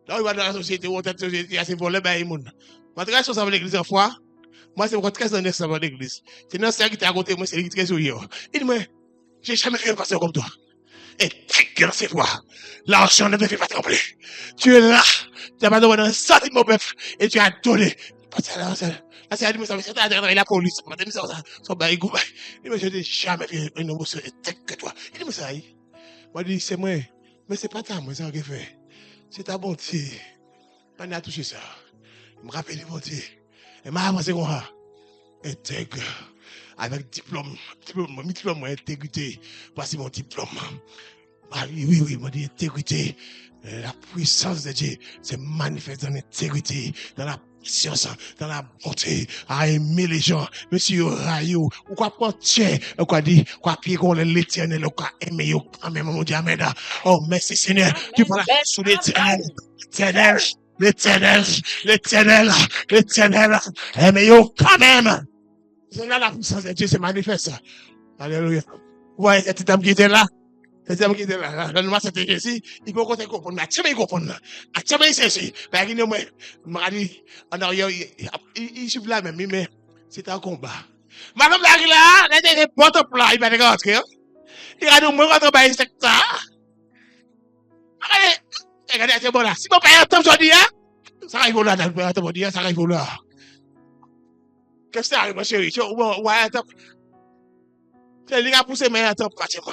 là, il va dans la société, où on est société, c'est pour les bains. Moi, très responsable de l'église en foi. Moi, c'est très honnête de l'église. C'est notre sœur qui était à côté, moi, c'est lui qui est sur lui. Il dit, moi, j'ai jamais fait un pasteur comme toi. Et tu c'est toi. L'argent ne te fait pas trembler. Tu es là. Tu n'as pas donné un centime au peuple. Et tu as donné. Là, c'est la police. Son baïgou. Il me dit, jamais vu un homme aussi que toi. Il dit, mais ça, moi, je dis, c'est moi. Mais c'est pas ta moi, ça, qui fait. C'est ta bonté. On a touché ça. Je me rappelle de bonté. Et m'a avancé comme ça. Intègre. Avec diplôme, intégrité. Voici mon diplôme. Ah oui, m'a dit intégrité. La puissance de Dieu se manifeste dans l'intégrité, dans la patience, dans la bonté, à aimer les gens. Monsieur Rayo, ou quoi prendre tiens, ou quoi dire, quoi pied qu'on l'éternel, ou quoi aimer, quand même, mon Dieu, amen. Oh, merci Seigneur, tu parles sous l'éternel, aimez quand même. C'est là la puissance de Dieu se manifeste. Alléluia. Vous voyez cette dame qui était là? Cette dame qui était là. Donne-moi cette Jésus. Il faut qu'on te comprenne. Mais tu me comprends. Tu me sais. Mais il m'a dit, en arrière, il suit là même, mais c'est un combat. Madame là, elle était porte plat, il va te rentrer. Il a dit, moi, rentre dans le secteur. Regardez, c'est bon là. Si mon père entend aujourd'hui, ça arrive là, ça arrive là. Qu'est-ce que ça arrive, ma chérie? C'est lui qui a poussé mes mains, pratiquement.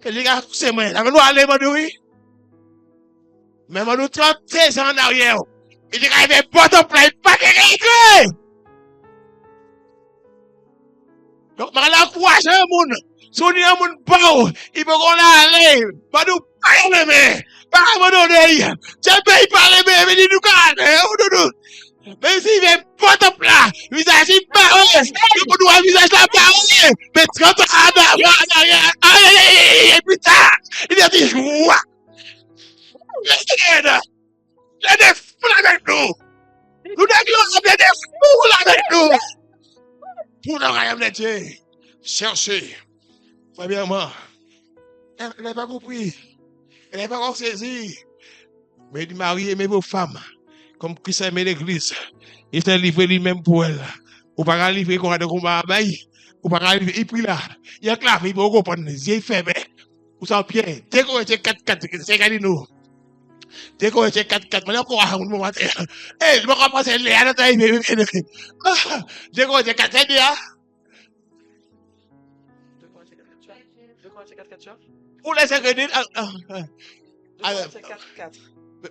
C'est lui qui a poussé mes mains. Nous allons aller, oui. Mais nous 36 ans en arrière. Il dit qu'il avait pas de plein, pas de réglé. Donc, je vais encourager le monde. Si on est un monde bon, il faut qu'on aille. Pas nous pas aimer. Pas abandonner. Tu payes pas les mais dis nous calme. Mais si il pas top là, visage il pas on doit visage là pas mais quand aïe putain, il a dit joie. Il y a des fous avec nous. Nous avons des fous avec nous. Pour le royaume de Dieu, cherchez. Premièrement, elle n'a pas compris. Elle n'a pas encore saisi. Mais il dit, Marie, aimez vos femmes. Comme Christ aimait l'église. Il s'est livré lui-même pour elle. Ou pas livrer qu'on a de combat à bail. Ou pas livrer. Il prie là. Il a clavé, il peut comprendre. Il fait, mais. Ou sans pied. Dès qu'on était 4-4, c'est qu'à nous. Dès qu'on était 4-4, maintenant qu'on a un moment. Eh, je me comprends, c'est les à dès qu'on était 4, c'est bien. Pour les ingrédients.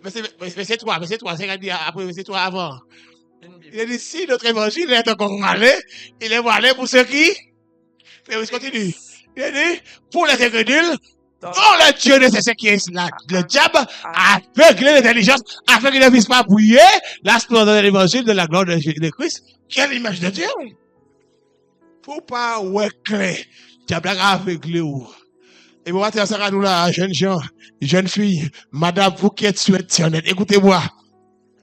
Mais c'est toi, c'est après, c'est toi avant. Il a dit, si notre évangile est encore malé, il est malé pour ceux qui. Mais continue. Il a dit, pour les ingrédients, dans le Dieu de ce qui est là, le diable a aveuglé l'intelligence afin qu'il ne puisse pas briller la splendeur de l'évangile de la gloire de Christ. Quelle image de Dieu? Faut pas ouais clair. Le diable a aveuglé ou. Et moi, tu as nous là, jeunes gens, jeunes filles, madame, vous qui êtes sur Internet, écoutez-moi.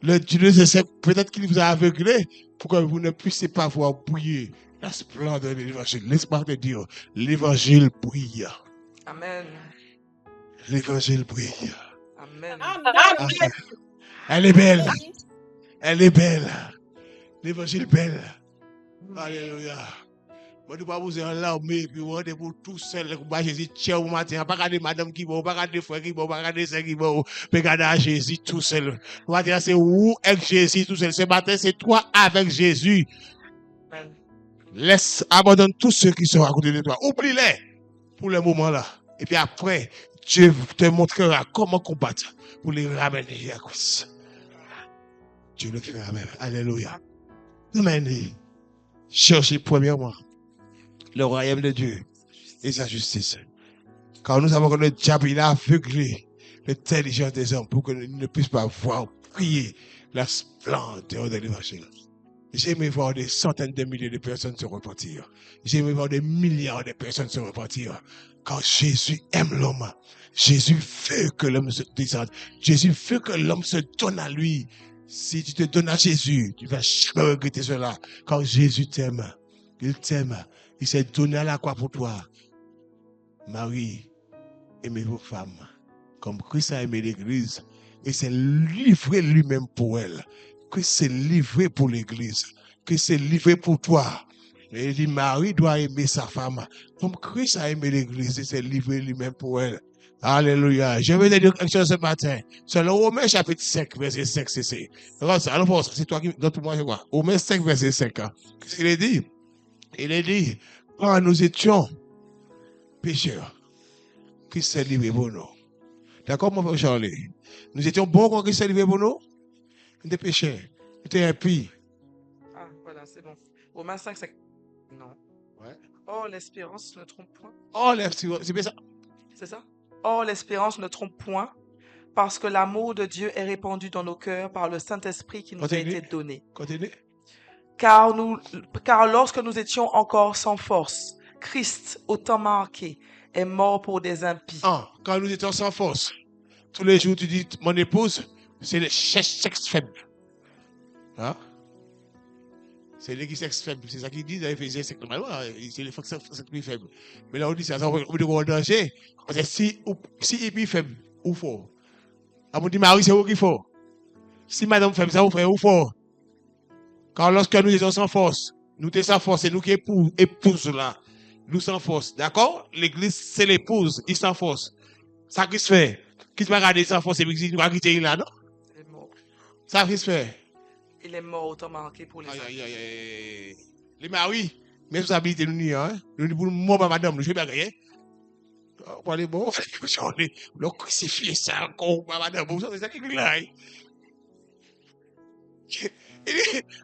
Le Dieu de ce peut-être qu'il vous a aveuglé pour que vous ne puissiez pas voir briller la splendeur de l'évangile. Laisse-moi te dire, l'évangile brille. Amen. L'évangile brille. Amen. Amen. Elle est belle. Elle est belle. L'évangile belle. Alléluia. Moi, je ne vais pas vous enlarmer, puis vous rendez pour tout seul, vous allez Jésus, tiens, au matin, pas regarder madame qui va, pas regarder frère qui va, pas regarder sœur qui va, mais regarder Jésus tout seul. Vous allez dire, c'est où avec Jésus tout seul. Ce matin, c'est toi avec Jésus. Amen. Laisse, abandonne tous ceux qui sont à côté de toi. Oublie-les pour le moment là. Et puis après, Dieu te montrera comment combattre pour les ramener à Christ. Dieu le fera même. Alléluia. Amen. Cherchez premièrement le royaume de Dieu et sa justice. Car nous savons que le diable, il a aveuglé l'intelligence des hommes pour qu'ils ne puissent pas voir prier la splendeur de l'évangile. J'aimerais voir des centaines de milliers de personnes se repentir. J'aimerais voir des milliards de personnes se repentir. Car Jésus aime l'homme. Jésus veut que l'homme se descende. Jésus veut que l'homme se donne à lui. Si tu te donnes à Jésus, tu vas jamais regretter cela. Car Jésus t'aime. Il t'aime. Il s'est donné à la croix pour toi. Marie, aimez vos femmes. Comme Christ a aimé l'église. Et s'est livré lui-même pour elle. Christ s'est livré pour l'église. Christ s'est livré pour toi. Et il dit, Marie doit aimer sa femme. Comme Christ a aimé l'église, il s'est livré lui-même pour elle. Alléluia. Je vais te dire quelque chose ce matin. C'est le Romains chapitre 5, verset 5, c'est. Alors, c'est toi qui donne pour moi, je vois. Romains 5, verset 5. Qu'est-ce qu'il a dit? Il a dit, quand nous étions pécheurs, Christ s'est livré pour nous. D'accord, mon frère Charlie? Nous étions bons quand Christ s'est livré pour nous? Nous étions pécheurs. Nous étions impies. Ah, voilà, c'est bon. Romains 5, c'est. Non. Ouais. Oh, l'espérance ne trompe point. Oh, l'espérance, c'est bien ça. C'est ça? Or, l'espérance ne trompe point, parce que l'amour de Dieu est répandu dans nos cœurs par le Saint-Esprit qui nous a été donné. Continue. Car lorsque nous étions encore sans force, Christ, au temps marqué, est mort pour des impies. Ah, quand nous étions sans force, tous les jours tu dis, mon épouse, c'est le sexe faible. Hein? C'est l'église sexe faible. C'est ça qu'ils disent dans Éphésiens 5. Normalement, c'est le sexe faible. Mais là, on dit ça, on dit qu'on est en danger. Si il est faible, ou fort. On dit, Marie, c'est où qu'il faut. Si madame faible, ça vous fait où fort. Car lorsque nous étions sans force, nous étions sans force, c'est nous qui épouse là. Nous sans force. D'accord? L'église, c'est l'épouse, il sans force. Ça qui se fait. Qui se va regarder sans force, et puis il va quitter là, non? Il est mort. Ça qui se fait. Il est mort au temps marqué pour les impies. Les maris, mes responsabilités, nous n'y hein? Nous disons, moi, madame, je vais pas gagner. Pour aller bon, le crucifié, ça encore, madame, c'est ça qui est là.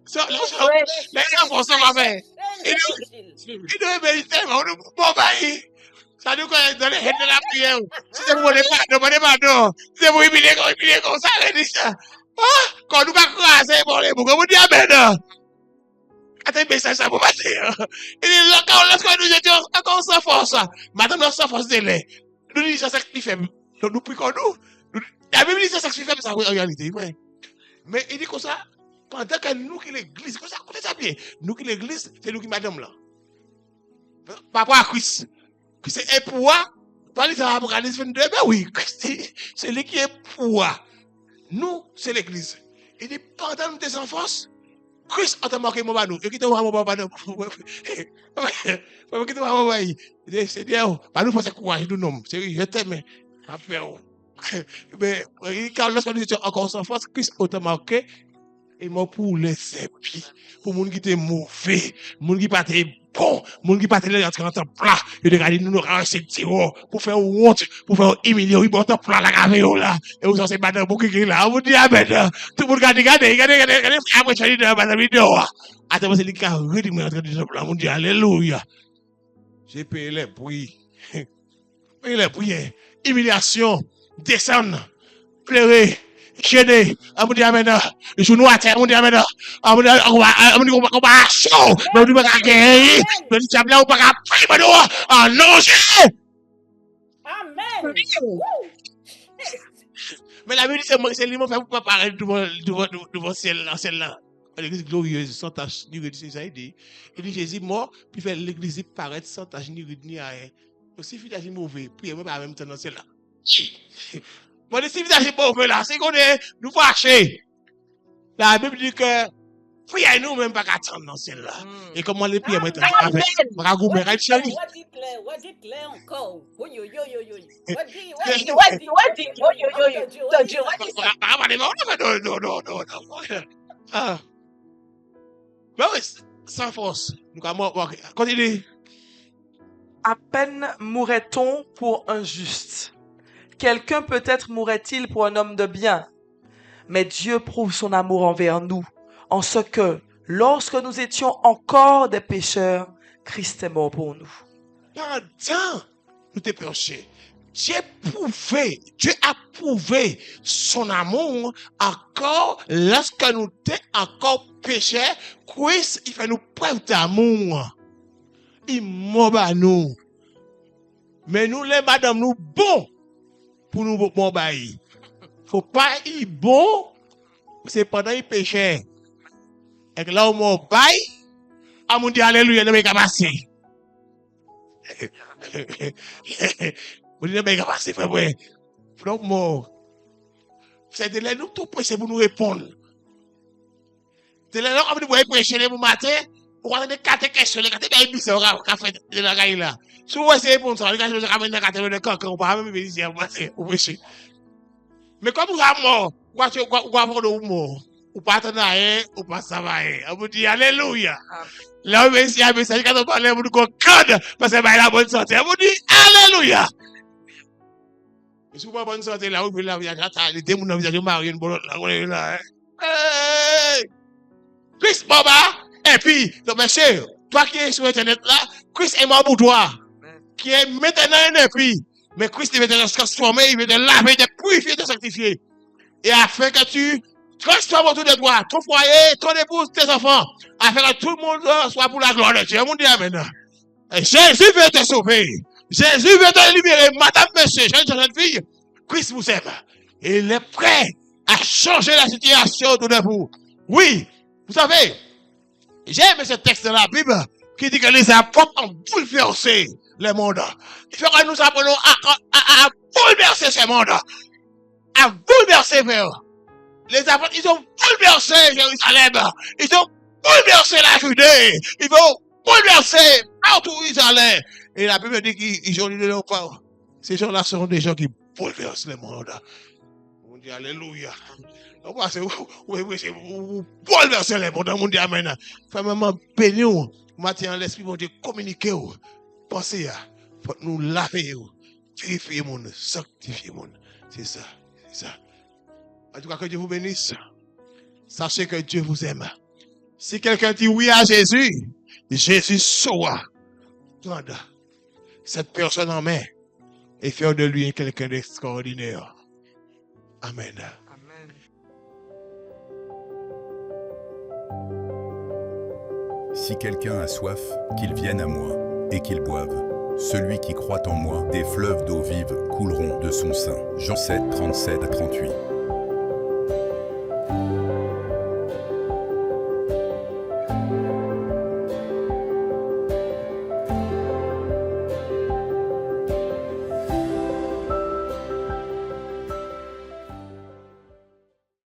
Ça, les enfants sont là, mais. Il doit méditer, mais on ne peut pas y. Ça nous connaît dans les haines de la prière. Si c'est pour demander pardon. Si c'est pour humilier comme ça, elle dit ça. Quand nous pas craser, bon, les boucs, on dit amen. Attends, mais ça pour passer. Et lorsque nous étions encore sans force, madame, nous sans force de lait. Nous disons ça qui fait. Donc nous prions nous. La Bible dit ça qui fait, ça en réalité, vrai. Mais il dit comme ça, pendant que nous qui l'église, comme ça, écoutez ça bien. Nous qui l'église, c'est nous qui madame là. Papa à Christ. C'est un pouvoir. Toi, il ça Apocalypse 22, ben oui, c'est lui qui est pouvoir. Nous, c'est l'église. Il dit, pendant nous sommes en force, Christ a marqué mon banou. Et qui te voit mon banou. Qui te voit mon banou. C'est Dieu. Pas nous faire courage, nous non. C'est je t'aime. Mais quand lorsque nous étions encore sans force, Christ a marqué. Et moi, pour les pieds, pour les gens qui étaient mauvais, les gens qui pas étaient bons, les gens qui pas étaient dans le plat, et de regarder nous ranger pour faire honte, pour faire humilier, ils vont plat la caméra là, et vous en savez pas pour qui là, on vous dit amen, tout le monde regardez, après je dis dans la vidéo, attends, c'est lui qui a redimé entre les plat, on dit alléluia. J'ai payé les bruits, humiliation, descendre, pleurer. Gêné, on dit amen. Les genoux à terre, on dit amen. On dit qu'on va chaud, mais on dit pas gagner. On dit que on pas primer ah non, Amen. mais la Bible dit c'est lui qui fait pour paraître devant celle-là. L'église glorieuse, sans tache ni ride, c'est ça il dit. Il dit Jésus mort, puis fait l'église paraître sans tache ni ride ni rien. Aussi fidèle mauvais, puis même pas en même temps dans celle-là. Mon civilisation pauvre là, c'est qu'on est nous fâchés. La Bible dit que prière nous même pas attendre dans celle-là. Et comment les prières maintenant avec Ragouber et Chali. What dit clair encore? Oui. What dit Ah. Mais oui, sans force. Nous continue. À peine mourrait-on pour un juste. Quelqu'un peut-être mourrait-il pour un homme de bien. Mais Dieu prouve son amour envers nous, en ce que, lorsque nous étions encore des pécheurs, Christ est mort pour nous. Pendant nous t'es péchés, Dieu a prouvé son amour encore lorsque nous t'es encore péchés. Christ, il fait nous preuve d'amour. Il mort à nous. Mais nous, les madame, nous bons. Pour nous, bon, bail. Faut pas y bon, c'est pendant il péché. Et que là, on m'a bail, à mon Dieu, alléluia, ne m'a pas passé. Mon Dieu, ne m'a pas passé, frère, ouais. Donc, moi, c'est de là, nous, tout prêcher pour nous répondre. De là, on va prêcher le matin, pour avoir des 4 questions, les 4 questions, on va faire de la gagne là. Si vous essayez de répondre ça, les gars, je vais ramener la 4 de cancan, on va même venir ici, on va prêcher. Mais comme vous êtes mort, vous avez un mort. Ou pas attendre rien, ou pas savoir rien. On vous dit alléluia. Là, on va ici, un message, quand on parle, on vous dit qu'on code, parce que c'est la bonne santé. On vous dit alléluia. Et si vous n'avez pas bonne santé, là, vous pouvez la vie, les démons dans le visage, vous mariez une bonne, là, on est là. Christ, Baba, et puis, donc, monsieur, toi qui es sur Internet là, Christ est mort pour toi. Qui est maintenant un épée. Mais Christ il veut te transformer, il veut te laver, te purifier, te sanctifier. Et afin que tu transformes autour de toi, ton foyer, ton épouse, tes enfants, afin que tout le monde soit pour la gloire de Dieu. Mon Dieu, maintenant. Jésus veut te sauver. Jésus veut te libérer. Madame, monsieur, jeune fille, Christ vous aime. Et il est prêt à changer la situation autour de vous. Oui, vous savez, j'aime ce texte de la Bible qui dit que les apôtres ont bouleversé le monde. Il faut que nous apprenons à bouleverser ce monde. À bouleverser, frère. Les apôtres, ils ont bouleversé Jérusalem. Ils ont bouleversé la Judée. Ils vont bouleverser partout où ils allaient. Et la Bible dit qu'ils ont dit non pas. Ces gens-là sont des gens qui bouleversent le monde. On dit alléluia. Vous bouleversez le monde. On dit amen. Vraiment béni. Matin, l'esprit vont te communiquer. Pensez à. Faut nous laver. Purifier mon, sanctifier mon. C'est ça. C'est ça. En tout cas, que Dieu vous bénisse. Sachez que Dieu vous aime. Si quelqu'un dit oui à Jésus, Jésus saura prendre cette personne en main et faire de lui quelqu'un d'extraordinaire. Amen. Amen. Si quelqu'un a soif, qu'il vienne à moi, et qu'il boive. Celui qui croit en moi, des fleuves d'eau vive couleront de son sein. Jean 7, 37 à 38.